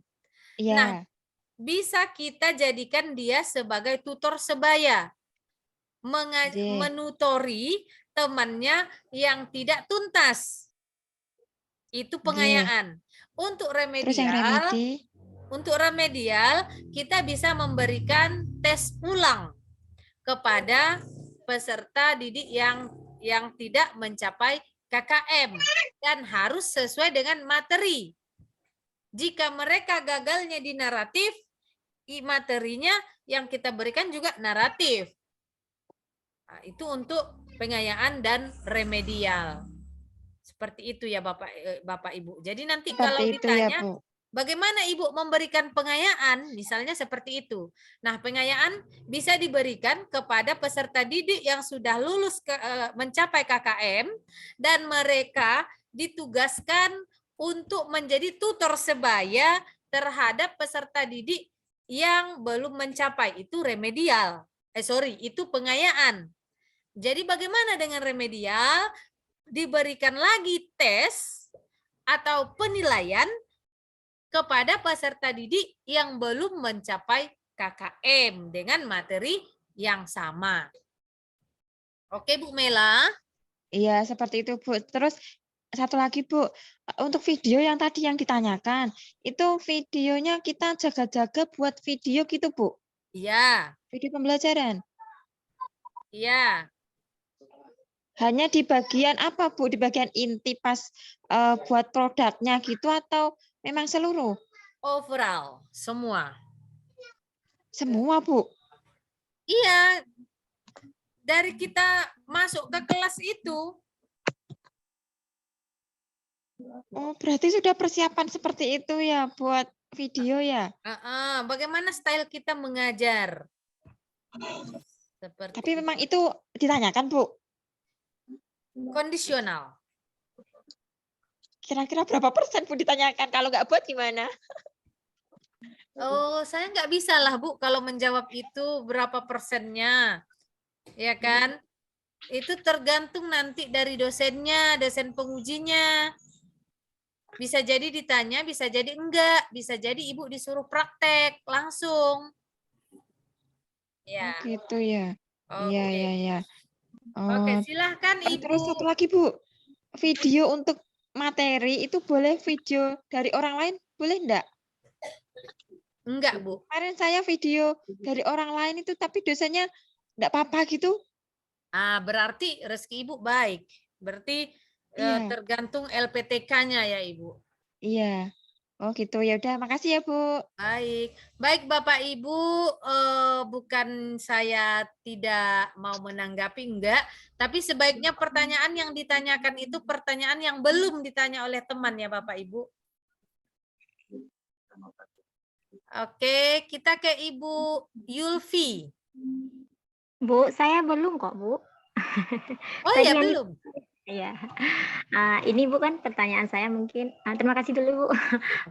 Iya. Nah, bisa kita jadikan dia sebagai tutor sebaya, menutori temannya yang tidak tuntas. Itu pengayaan. Untuk remedial, kita bisa memberikan tes ulang kepada peserta didik yang tidak mencapai KKM dan harus sesuai dengan materi. Jika mereka gagalnya di naratif, materinya yang kita berikan juga naratif. Nah, itu untuk pengayaan dan remedial. Seperti itu ya Bapak Ibu. Jadi nanti kalau ditanya ya, bagaimana Ibu memberikan pengayaan, misalnya seperti itu. Nah, pengayaan bisa diberikan kepada peserta didik yang sudah lulus mencapai KKM dan mereka ditugaskan untuk menjadi tutor sebaya terhadap peserta didik yang belum mencapai. Itu remedial. Itu pengayaan. Jadi bagaimana dengan remedial? Diberikan lagi tes atau penilaian kepada peserta didik yang belum mencapai KKM dengan materi yang sama. Oke Bu Mela? Iya, seperti itu Bu. Terus satu lagi Bu, untuk video yang tadi yang ditanyakan, itu videonya kita jaga-jaga buat video gitu Bu, Iya, video pembelajaran. iya. Hanya di bagian apa Bu? Di bagian inti pas buat produknya gitu atau memang seluruh? Overall, semua. Semua Bu? Iya, dari kita masuk ke kelas itu. Oh, berarti sudah persiapan seperti itu ya buat video ya? Bagaimana style kita mengajar? Seperti Tapi memang itu ditanyakan Bu? kondisional. Kira-kira berapa persen Bu ditanyakan? Kalau nggak buat gimana? Oh, saya nggak bisa lah Bu kalau menjawab itu berapa persennya, ya kan? Itu tergantung nanti dari dosennya, dosen pengujinya. Bisa jadi ditanya, bisa jadi enggak, bisa jadi Ibu disuruh praktek langsung. Ya. Oh, gitu ya. Iya, Oke. iya, iya. Oke, Oh, silahkan Ibu. terus satu lagi Bu, video untuk materi itu boleh video dari orang lain, boleh enggak? Enggak, Bu. Kemarin saya video dari orang lain itu tapi dosennya enggak apa-apa gitu. Berarti rezeki Ibu baik. Berarti Iya. tergantung LPTK-nya ya, Ibu. Iya. Oh gitu, ya udah makasih ya Bu. Baik. Baik Bapak Ibu, bukan saya tidak mau menanggapi, enggak. Tapi sebaiknya pertanyaan yang ditanyakan itu pertanyaan yang belum ditanya oleh teman ya Bapak Ibu. Oke, kita ke Ibu Yulfi. Bu, saya belum kok, Bu. Oh Tadi ya, yang belum. Iya. Ini bukan pertanyaan saya mungkin. Terima kasih dulu, Bu,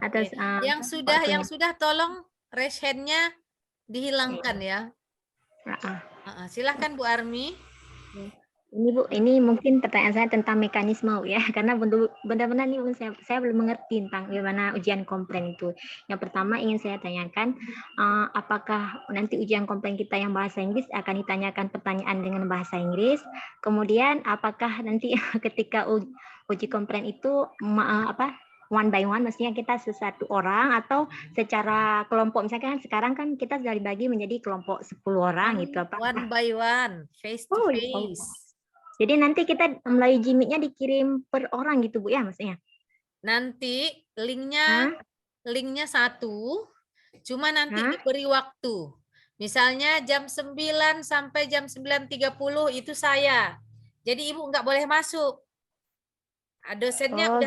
atas Yang sudah tolong raise hand-nya dihilangkan ya. Silahkan Bu Armi. Ini Bu, ini mungkin pertanyaan saya tentang mekanisme ya, karena benar-benar ini saya belum mengerti tentang bagaimana ujian kompren itu. Yang pertama ingin saya tanyakan, apakah nanti ujian kompren kita yang bahasa Inggris akan ditanyakan pertanyaan dengan bahasa Inggris? Kemudian apakah nanti ketika uji kompren itu one by one, maksudnya kita satu orang atau secara kelompok, misalkan sekarang kan kita sudah dibagi menjadi kelompok 10 orang gitu apa? One by one, face to face. Jadi nanti kita melalui Jimmy-nya dikirim per orang gitu Bu ya maksudnya? Nanti linknya satu, cuma nanti diberi waktu. Misalnya jam 9 sampai jam 9.30 itu saya. Jadi Ibu nggak boleh masuk. Dosennya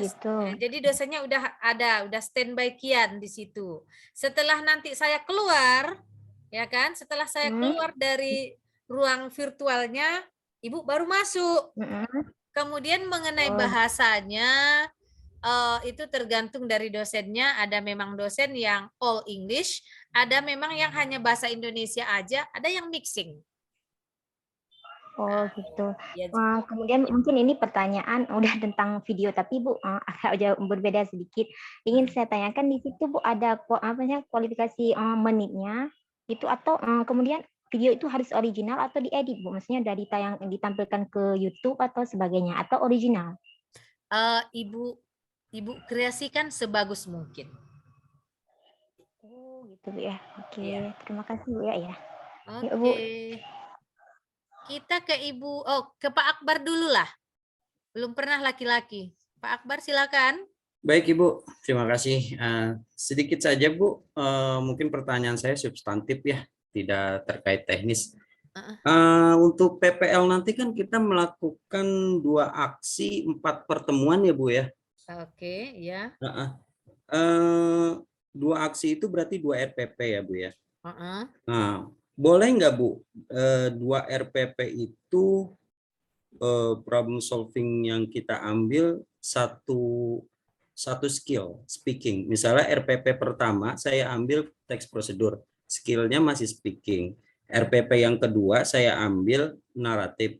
jadi dosennya udah ada, udah standby kian di situ. Setelah nanti saya keluar, ya kan? Setelah saya keluar dari ruang virtualnya, Ibu baru masuk. Kemudian mengenai bahasanya, itu tergantung dari dosennya. Ada memang dosen yang all English, ada memang yang hanya bahasa Indonesia aja, ada yang mixing. Oh gitu. Kemudian mungkin ini pertanyaan udah tentang video, tapi Bu agak jauh berbeda sedikit. Ingin saya tanyakan di situ Bu ada kualifikasi menitnya itu atau kemudian video itu harus original atau diedit Bu? Maksudnya dari ditampilkan ke YouTube atau sebagainya atau original? Ibu kreasikan sebagus mungkin. Oh gitu Bu ya. Oke, terima kasih Bu ya. Oke. Kita ke ke Pak Akbar dulu lah. Belum pernah laki-laki. Pak Akbar silakan. Baik Ibu, terima kasih. Sedikit saja Bu, mungkin pertanyaan saya substantif ya, tidak terkait teknis. Untuk PPL nanti kan kita melakukan 2 aksi 4 pertemuan ya Bu ya. Oke, ya. 2 aksi itu berarti 2 RPP ya Bu ya. Nah, boleh nggak Bu 2 RPP itu problem solving yang kita ambil satu skill speaking. Misalnya RPP pertama saya ambil teks prosedur, skillnya masih speaking. RPP yang kedua saya ambil naratif,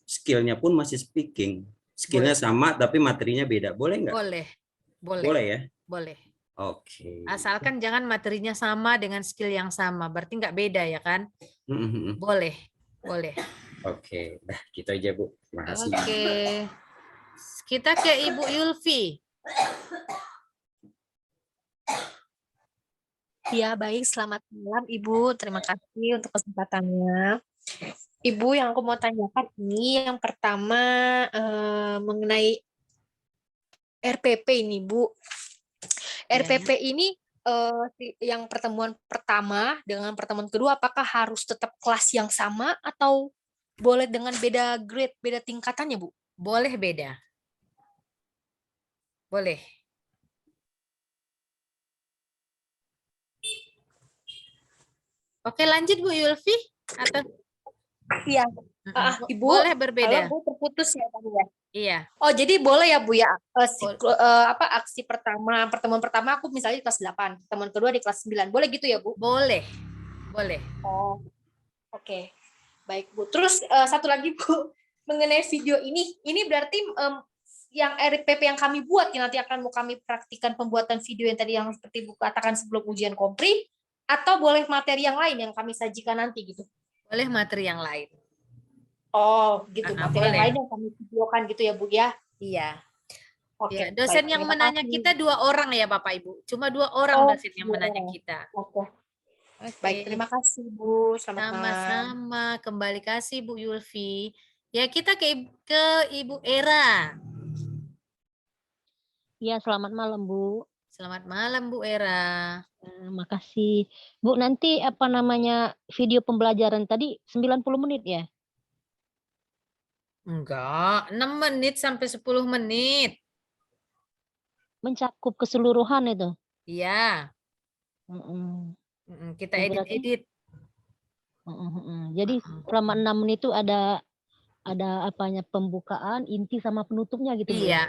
skillnya pun masih speaking. Skillnya sama tapi materinya beda. Boleh nggak? Boleh. Boleh ya? Boleh. Oke. Asalkan jangan materinya sama dengan skill yang sama, berarti nggak beda ya kan? Boleh. Oke, dah gitu aja Bu. Terima kasih. Oke. Kita ke Ibu Yulfi. Ya, baik. Selamat malam, Ibu. Terima kasih untuk kesempatannya. Ibu, yang aku mau tanyakan ini yang pertama mengenai RPP ini, Bu. RPP ini yang pertemuan pertama dengan pertemuan kedua apakah harus tetap kelas yang sama atau boleh dengan beda grade, beda tingkatannya, Bu? Boleh beda. Boleh. Oke, lanjut Bu Yulfi atau Iya. Ibu, boleh berbeda. kalau Bu terputus ya tadi ya. Iya. Oh, jadi boleh ya Bu ya. Aksi pertama, pertemuan pertama aku misalnya di kelas 8, pertemuan kedua di kelas 9. Boleh gitu ya, Bu? Boleh. Boleh. Oh. Oke. Baik, Bu. Terus satu lagi, Bu, mengenai video ini berarti yang RPP yang kami buat yang nanti akan mau kami praktikan pembuatan video yang tadi yang seperti Bu katakan sebelum ujian kompri, atau boleh materi yang lain yang kami sajikan nanti gitu? Boleh materi yang lain. Oh, gitu. Materi boleh. yang lain yang kami videokan gitu ya, Bu ya? Iya. Oke. Ya, dosen baik, yang terima menanya kasih. kita 2 orang ya Bapak Ibu. Cuma 2 orang Oh, dosen yang 2 menanya orang. kita. Oke. Oke. Baik, terima kasih Bu. Selamat malam. Sama-sama. Kembali kasih Bu Yulfi. Ya, kita ke Ibu Era. Ya, selamat malam, Bu. Selamat malam Bu Era. Makasih. Bu, nanti apa namanya video pembelajaran tadi 90 menit ya? Enggak, 6 menit sampai 10 menit. Mencakup keseluruhan itu? Iya. Kita edit-edit. Jadi selama 6 menit itu ada apanya pembukaan, inti sama penutupnya gitu, Bu? Iya.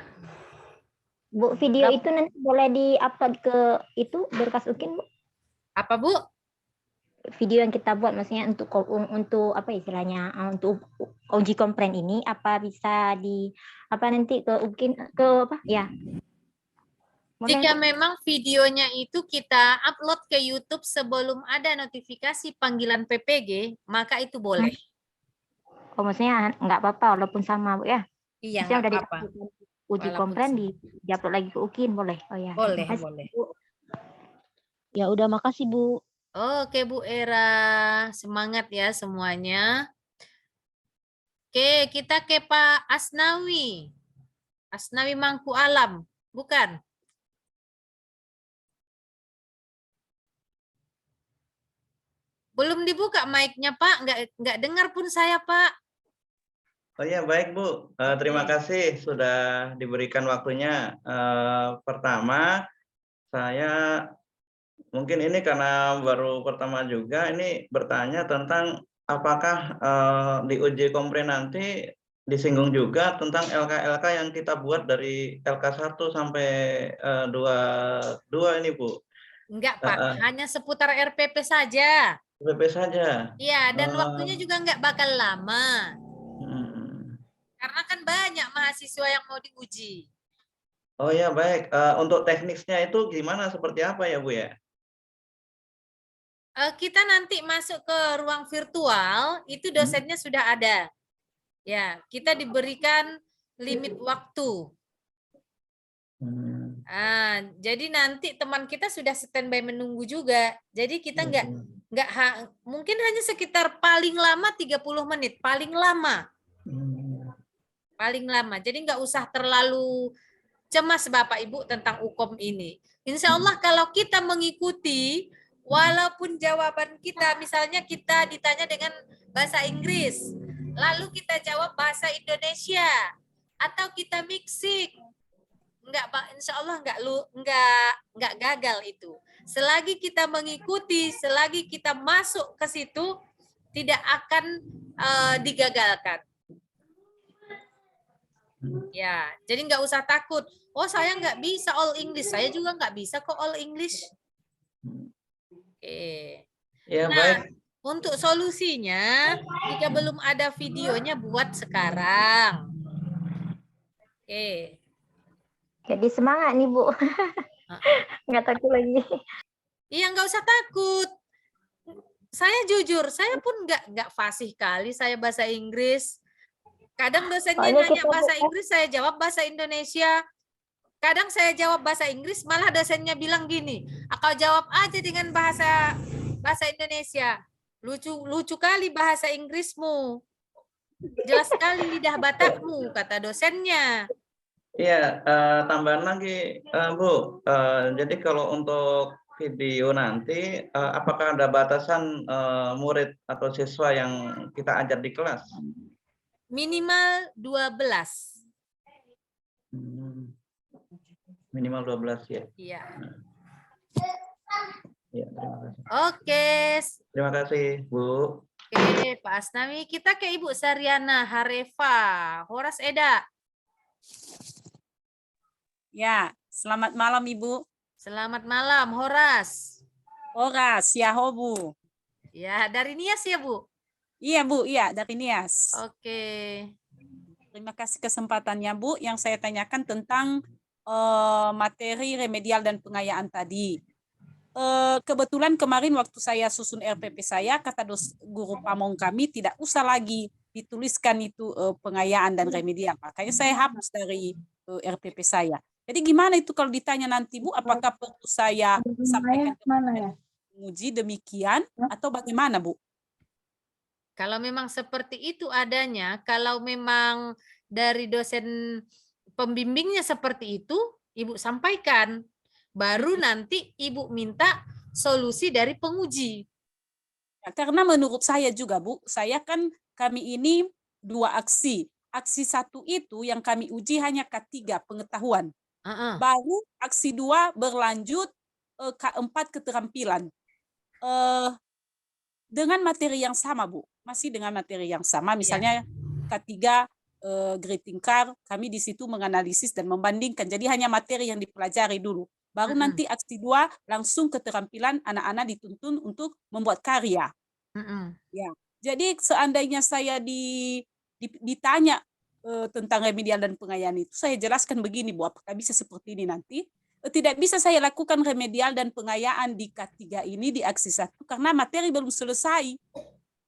Bu, video itu nanti boleh di-upload ke itu berkas UKIN, Bu? Apa, Bu? Video yang kita buat maksudnya untuk apa istilahnya untuk uji kompren ini apa bisa nanti ke UKIN ke apa ya? Jika memang videonya itu kita upload ke YouTube sebelum ada notifikasi panggilan PPG, maka itu boleh. Oh, maksudnya nggak apa-apa walaupun sama, Bu ya? Iya, Maksudnya nggak udah apa-apa. uji kompren di-upload lagi ke UKIN, boleh? Oh ya. Boleh, Makasih, boleh. Bu. Ya udah, makasih Bu. Oke Bu Era, semangat ya semuanya. Oke, kita ke Pak Asnawi. Asnawi Mangku Alam, bukan? Belum dibuka mic-nya Pak, nggak dengar pun saya Pak. Oh ya, baik Bu. Terima kasih sudah diberikan waktunya. Pertama, saya mungkin ini karena baru pertama juga, ini bertanya tentang apakah di uji kompren nanti disinggung juga tentang LK-LK yang kita buat dari LK 1 sampai 22 ini Bu. Enggak Pak, hanya seputar RPP saja. RPP saja. Iya, dan waktunya juga nggak bakal lama. Karena kan banyak mahasiswa yang mau diuji. Oh ya, baik. Untuk teknisnya itu gimana, seperti apa ya Bu ya? Kita nanti masuk ke ruang virtual, itu dosennya sudah ada. Ya, kita diberikan limit waktu. Jadi nanti teman kita sudah standby menunggu juga. Jadi kita mungkin hanya sekitar paling lama 30 menit, paling lama. Paling lama. Jadi nggak usah terlalu cemas Bapak Ibu tentang UKOM ini. Insya Allah kalau kita mengikuti, walaupun jawaban kita, misalnya kita ditanya dengan bahasa Inggris, lalu kita jawab bahasa Indonesia, atau kita mixing, enggak Pak, insya Allah enggak gagal itu. Selagi kita mengikuti, selagi kita masuk ke situ, tidak akan digagalkan. Ya, jadi nggak usah takut. Oh, saya nggak bisa all English. Saya juga nggak bisa kok all English. Oke. Ya, Nah, baik. untuk solusinya, jika belum ada videonya, buat sekarang. Oke. Jadi semangat nih Bu. Nggak takut lagi. Iya, nggak usah takut. Saya jujur, saya pun nggak fasih kali saya bahasa Inggris. Kadang dosennya Soalnya nanya kita bahasa Bu, Inggris, saya jawab bahasa Indonesia. Kadang saya jawab bahasa Inggris, malah dosennya bilang gini, kau jawab aja dengan bahasa Indonesia. Lucu kali bahasa Inggrismu. Jelas sekali lidah Batakmu, kata dosennya. Iya, tambahan lagi, Bu. Jadi kalau untuk video nanti, apakah ada batasan murid atau siswa yang kita ajar di kelas? Minimal 12. Minimal 12 ya. Iya. Ya, terima kasih. Oke. Terima kasih, Bu. Oke, Pak Asnawi. Kita ke Ibu Saryana Harefa. Horas Eda. Ya, selamat malam Ibu. Selamat malam, Horas. Horas, ya Bu. Ya, dari Nias ya, Bu? Iya Bu, iya dari Nias. Oke. Terima kasih kesempatannya Bu. Yang saya tanyakan tentang materi remedial dan pengayaan tadi. Kebetulan kemarin waktu saya susun RPP saya, kata guru pamong kami tidak usah lagi dituliskan itu pengayaan dan remedial. Makanya saya hapus dari RPP saya. Jadi gimana itu kalau ditanya nanti Bu, apakah perlu saya sampaikan ke penguji demikian atau bagaimana Bu? Kalau memang seperti itu adanya, kalau memang dari dosen pembimbingnya seperti itu, Ibu sampaikan. Baru nanti Ibu minta solusi dari penguji. Ya, karena menurut saya juga Bu, kami ini 2 aksi. Aksi 1 itu yang kami uji hanya K3 pengetahuan. Baru aksi 2 berlanjut K4 keterampilan. Dengan materi yang sama Bu, masih dengan materi yang sama. Misalnya K3 greeting card, kami di situ menganalisis dan membandingkan. Jadi hanya materi yang dipelajari dulu. Baru nanti aksi 2 langsung keterampilan anak-anak dituntun untuk membuat karya. Ya, jadi seandainya saya ditanya tentang remedial dan pengayaan itu, saya jelaskan begini Bu, apakah bisa seperti ini nanti? Tidak bisa saya lakukan remedial dan pengayaan di K3 ini di aksi 1 karena materi belum selesai.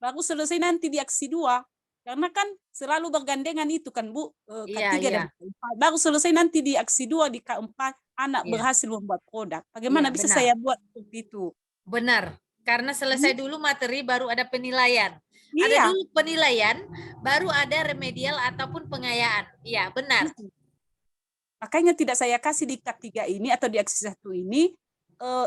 Baru selesai nanti di aksi 2. Karena kan selalu bergandengan itu kan Bu, K3 dan K4. Baru selesai nanti di aksi 2 di K4 anak berhasil membuat produk. Bagaimana bisa saya buat seperti itu? Benar, karena selesai dulu materi baru ada penilaian. Ada dulu penilaian, baru ada remedial ataupun pengayaan. Iya, benar. Makanya tidak saya kasih di K3 ini atau di aksi 1 ini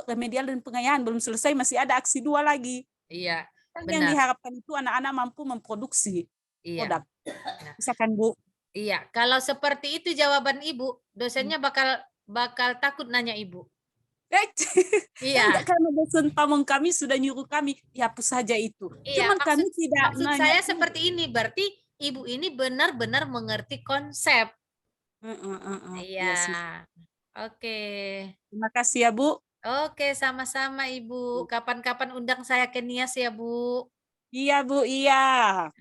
remedial dan pengayaan belum selesai, masih ada aksi 2 lagi. Iya, benar. Yang diharapkan itu anak-anak mampu memproduksi produk. Misalkan Bu. Iya, kalau seperti itu jawaban Ibu, dosennya bakal takut nanya Ibu. Iya. Karena dosen pamong kami sudah nyuruh kami hapus saja itu. Iya, cuman kami tidak maksud nanya. Saya seperti ini, berarti Ibu ini benar-benar mengerti konsep. Iya. Oke. Terima kasih ya Bu. Oke, sama-sama Ibu. Kapan-kapan undang saya ke Nias ya Bu. Iya Bu, iya.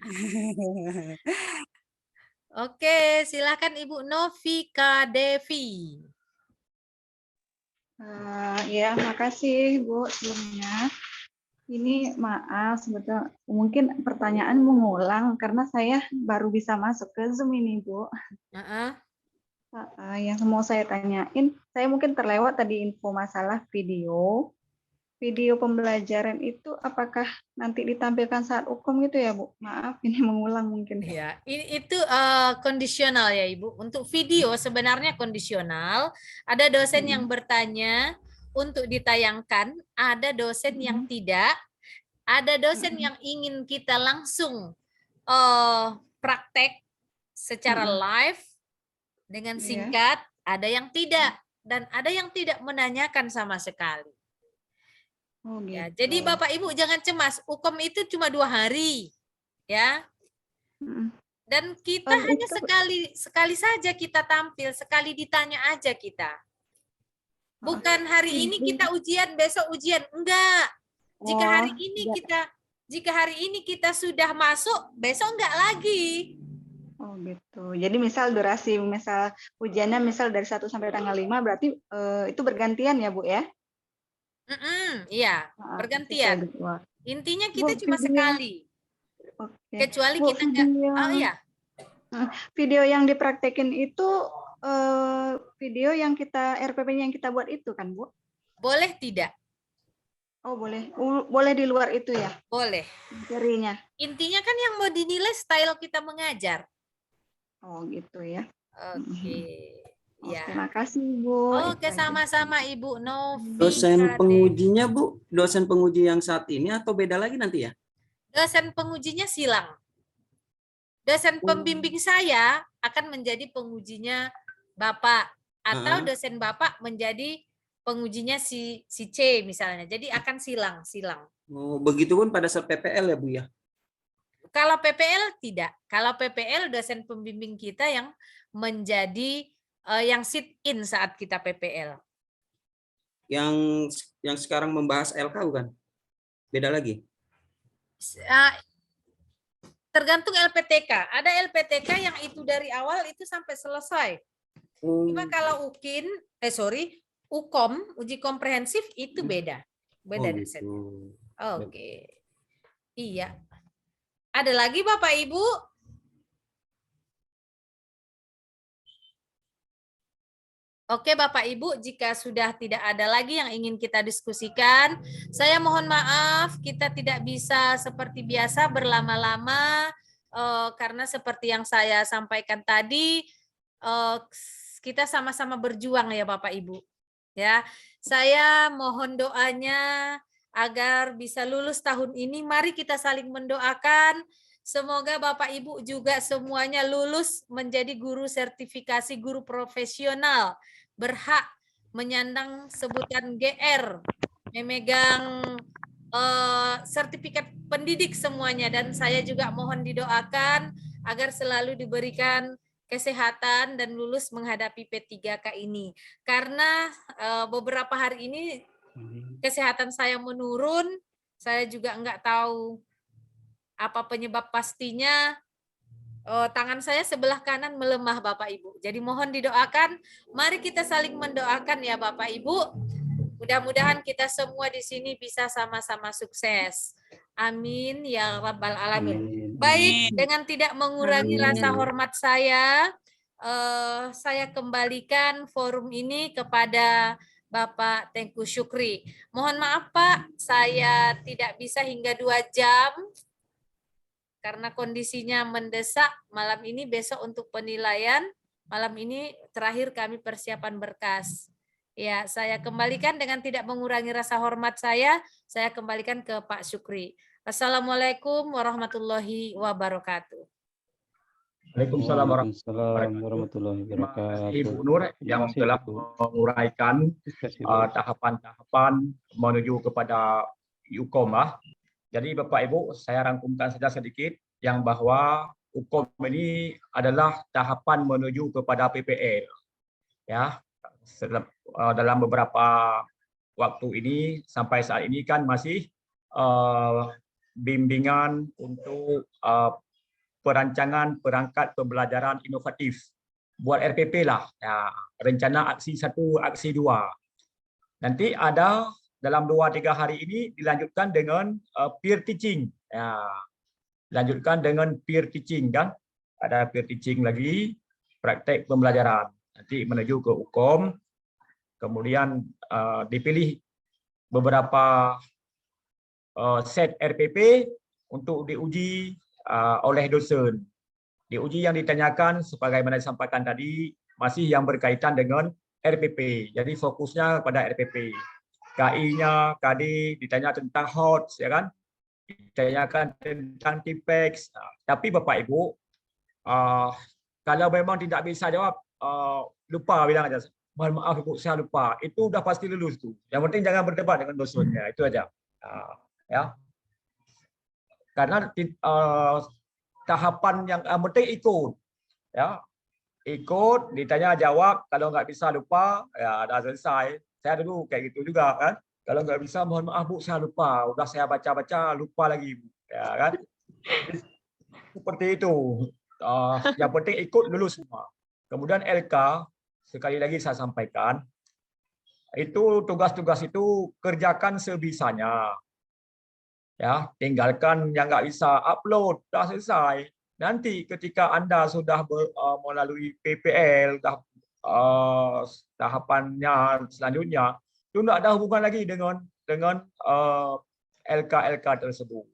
Oke, silakan Ibu Novika Devi. Ya, makasih Bu sebelumnya. Ini maaf sebetulnya mungkin pertanyaan mengulang karena saya baru bisa masuk ke Zoom ini Bu. Yang mau saya tanyain, saya mungkin terlewat tadi info masalah video pembelajaran itu apakah nanti ditampilkan saat UKM gitu ya Bu? Maaf ini mengulang mungkin. Ya, itu kondisional ya Ibu. Untuk video sebenarnya kondisional. Ada dosen yang bertanya untuk ditayangkan, ada dosen yang tidak, ada dosen yang ingin kita langsung praktek secara live dengan singkat, ada yang tidak, dan ada yang tidak menanyakan sama sekali. Ya, jadi Bapak Ibu jangan cemas, UKM itu cuma 2 hari, ya. Dan kita hanya sekali saja kita tampil, sekali ditanya aja kita. Bukan hari ini kita ujian, besok ujian, enggak. Jika hari ini kita sudah masuk, besok enggak lagi. Oh gitu. Jadi misal durasi, misal ujiannya misal dari 1 sampai tanggal 5, berarti itu bergantian ya Bu ya? Iya, bergantian. Intinya kita cuma sekali. Kecuali kita enggak. Oh iya. Video yang dipraktekin itu video yang kita RPP-nya yang kita buat itu kan, Bu? Boleh tidak? Oh, boleh. Boleh di luar itu ya? Boleh. Materinya. Intinya kan yang mau dinilai style kita mengajar. Oh, gitu ya. Oke. Ya. Terima kasih, Bu. Oke, sama-sama Ibu Novi. Dosen pengujinya, Bu, dosen penguji yang saat ini atau beda lagi nanti ya? Dosen pengujinya silang. Dosen pembimbing saya akan menjadi pengujinya Bapak, atau dosen Bapak menjadi pengujinya si C misalnya. Jadi akan silang. Oh, begitupun pada saat PPL ya, Bu ya? Kalau PPL tidak. Kalau PPL dosen pembimbing kita yang menjadi yang sit in saat kita PPL. Yang sekarang membahas LK bukan? Beda lagi? Tergantung LPTK. Ada LPTK yang itu dari awal itu sampai selesai. Cuma kalau UKOM, uji komprehensif itu beda. Beda dosen. Oke. Iya. Ada lagi Bapak Ibu? Oke Bapak Ibu, jika sudah tidak ada lagi yang ingin kita diskusikan, saya mohon maaf kita tidak bisa seperti biasa berlama-lama karena seperti yang saya sampaikan tadi, kita sama-sama berjuang ya Bapak Ibu. Ya, saya mohon doanya agar bisa lulus tahun ini. Mari kita saling mendoakan. Semoga Bapak Ibu juga semuanya lulus menjadi guru sertifikasi guru profesional, berhak menyandang sebutan GR, memegang sertifikat pendidik semuanya, dan saya juga mohon didoakan agar selalu diberikan kesehatan dan lulus menghadapi P3K ini. Karena beberapa hari ini kesehatan saya menurun, saya juga enggak tahu apa penyebab pastinya. Tangan saya sebelah kanan melemah Bapak Ibu. Jadi mohon didoakan. Mari kita saling mendoakan ya Bapak Ibu. Mudah-mudahan kita semua di sini bisa sama-sama sukses. Amin ya Rabbal Alamin. Baik, dengan tidak mengurangi rasa hormat saya kembalikan forum ini kepada Bapak Tengku Syukri. Mohon maaf Pak, saya tidak bisa hingga 2 jam. Karena kondisinya mendesak malam ini, besok untuk penilaian, malam ini terakhir kami persiapan berkas. Ya, saya kembalikan dengan tidak mengurangi rasa hormat saya kembalikan ke Pak Syukri. Assalamualaikum warahmatullahi wabarakatuh. Waalaikumsalam warahmatullahi wabarakatuh. Ibu Nur yang telah menguraikan tahapan-tahapan menuju kepada UKOM. Jadi Bapak Ibu, saya rangkumkan saja sedikit yang bahwa UKOM ini adalah tahapan menuju kepada PPL. Ya, dalam beberapa waktu ini sampai saat ini kan masih bimbingan untuk perancangan perangkat pembelajaran inovatif buat RPP lah. Ya, rencana aksi 1, aksi 2. Nanti ada dalam 2-3 hari ini dilanjutkan dengan peer teaching. Ya, lanjutkan dengan peer teaching kan. Ada peer teaching lagi, praktek pembelajaran. Nanti menuju ke UKOM. Kemudian dipilih beberapa set RPP untuk diuji oleh dosen. Diuji yang ditanyakan sebagaimana disampaikan tadi masih yang berkaitan dengan RPP. Jadi fokusnya pada RPP. KI-nya, KD ditanya tentang HOTS, ya kan? Ditanyakan tentang TPEX. Tapi Bapak Ibu, kalau memang tidak bisa jawab, lupa bilang aja. Mohon maaf Ibu, saya lupa. Itu udah pasti lulus tuh. Yang penting jangan berdebat dengan dosennya, itu aja. Ya. Karena tahapan yang penting ikut, ya. Ikut, ditanya jawab. Kalau nggak bisa lupa, ya dah selesai. Saya dulu kayak gitu juga kan. Kalau nggak bisa, mohon maaf Bu, saya lupa. Udah saya baca-baca, lupa lagi Bu. Ya kan? Seperti itu. Yang penting ikut lulus semua. Kemudian LK, sekali lagi saya sampaikan, itu tugas-tugas itu kerjakan sebisanya. Ya, tinggalkan yang nggak bisa upload, dah selesai. nanti ketika Anda sudah melalui PPL, tahapannya selanjutnya, itu tidak ada hubungan lagi dengan LK tersebut.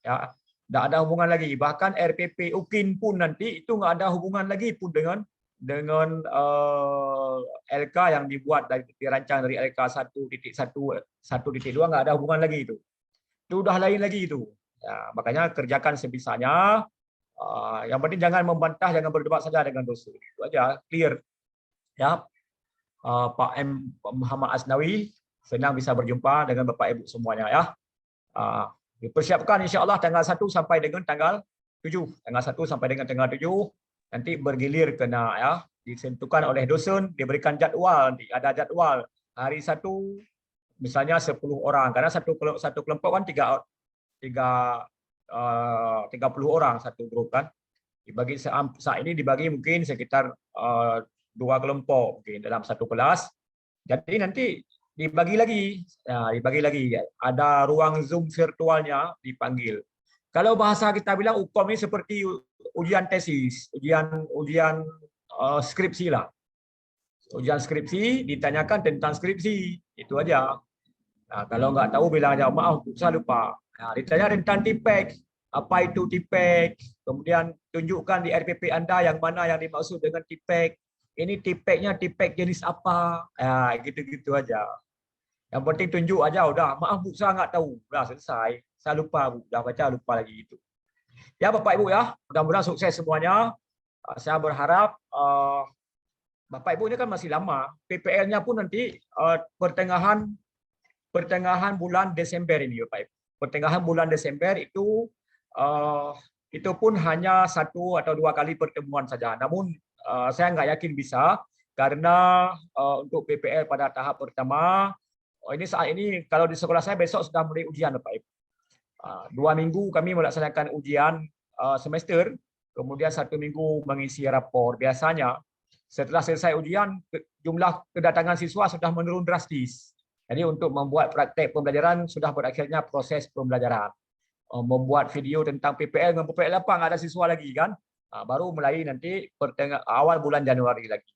Ya, tidak ada hubungan lagi. Bahkan RPP UKIN pun nanti itu nggak ada hubungan lagi pun dengan LK yang dibuat dirancang dari LK 1.1, 1.2 nggak ada hubungan lagi itu. Itu udah lain lagi itu. Ya, makanya kerjakan sebisanya. Yang penting jangan membantah, jangan berdebat saja dengan dosen. Itu aja, clear. Ya, Pak Muhammad Asnawi, senang bisa berjumpa dengan Bapak Ibu semuanya ya. Dipersiapkan insya-Allah tanggal 1 sampai dengan tanggal 7. Tanggal 1 sampai dengan tanggal 7 nanti bergilir kena ya, ditentukan oleh dosen, diberikan jadual, nanti ada jadwal hari 1 misalnya 10 orang karena satu kelompok kan 30 orang satu grup kan. Dibagi saat ini dibagi mungkin sekitar 2 kelompok mungkin dalam satu kelas. Jadi nanti dibagi lagi, ada ruang Zoom virtualnya dipanggil. Kalau bahasa kita bilang UKOM ini seperti ujian tesis, ujian skripsi lah. Ujian skripsi ditanyakan tentang skripsi, itu aja. Nah, kalau nggak tahu bilang aja maaf, saya lupa. Nah, ditanya tentang TPEC, apa itu TPEC, kemudian tunjukkan di RPP Anda yang mana yang dimaksud dengan TPEC. Ini TPEC-nya TPEC jenis apa? Ya, gitu-gitu aja. Yang penting tunjuk aja, udah. Maaf Bu, saya nggak tahu. Udah selesai. Saya lupa Bu, udah baca lupa lagi itu. Ya Bapak Ibu ya, mudah-mudahan sukses semuanya. Saya berharap Bapak Ibu ini kan masih lama. PPL-nya pun nanti pertengahan bulan Desember ini Bapak Ibu. Pertengahan bulan Desember itu pun hanya 1 atau 2 kali pertemuan saja. Namun saya nggak yakin bisa karena untuk PPL pada tahap pertama ini saat ini kalau di sekolah saya besok sudah mulai ujian Bapak Ibu. 2 minggu kami melaksanakan ujian semester, kemudian 1 minggu mengisi rapor. Biasanya setelah selesai ujian jumlah kedatangan siswa sudah menurun drastis. Jadi untuk membuat praktek pembelajaran sudah berakhirnya proses pembelajaran. Membuat video tentang PPL dengan PPL apa nggak ada siswa lagi kan? Baru mulai nanti awal bulan Januari lagi.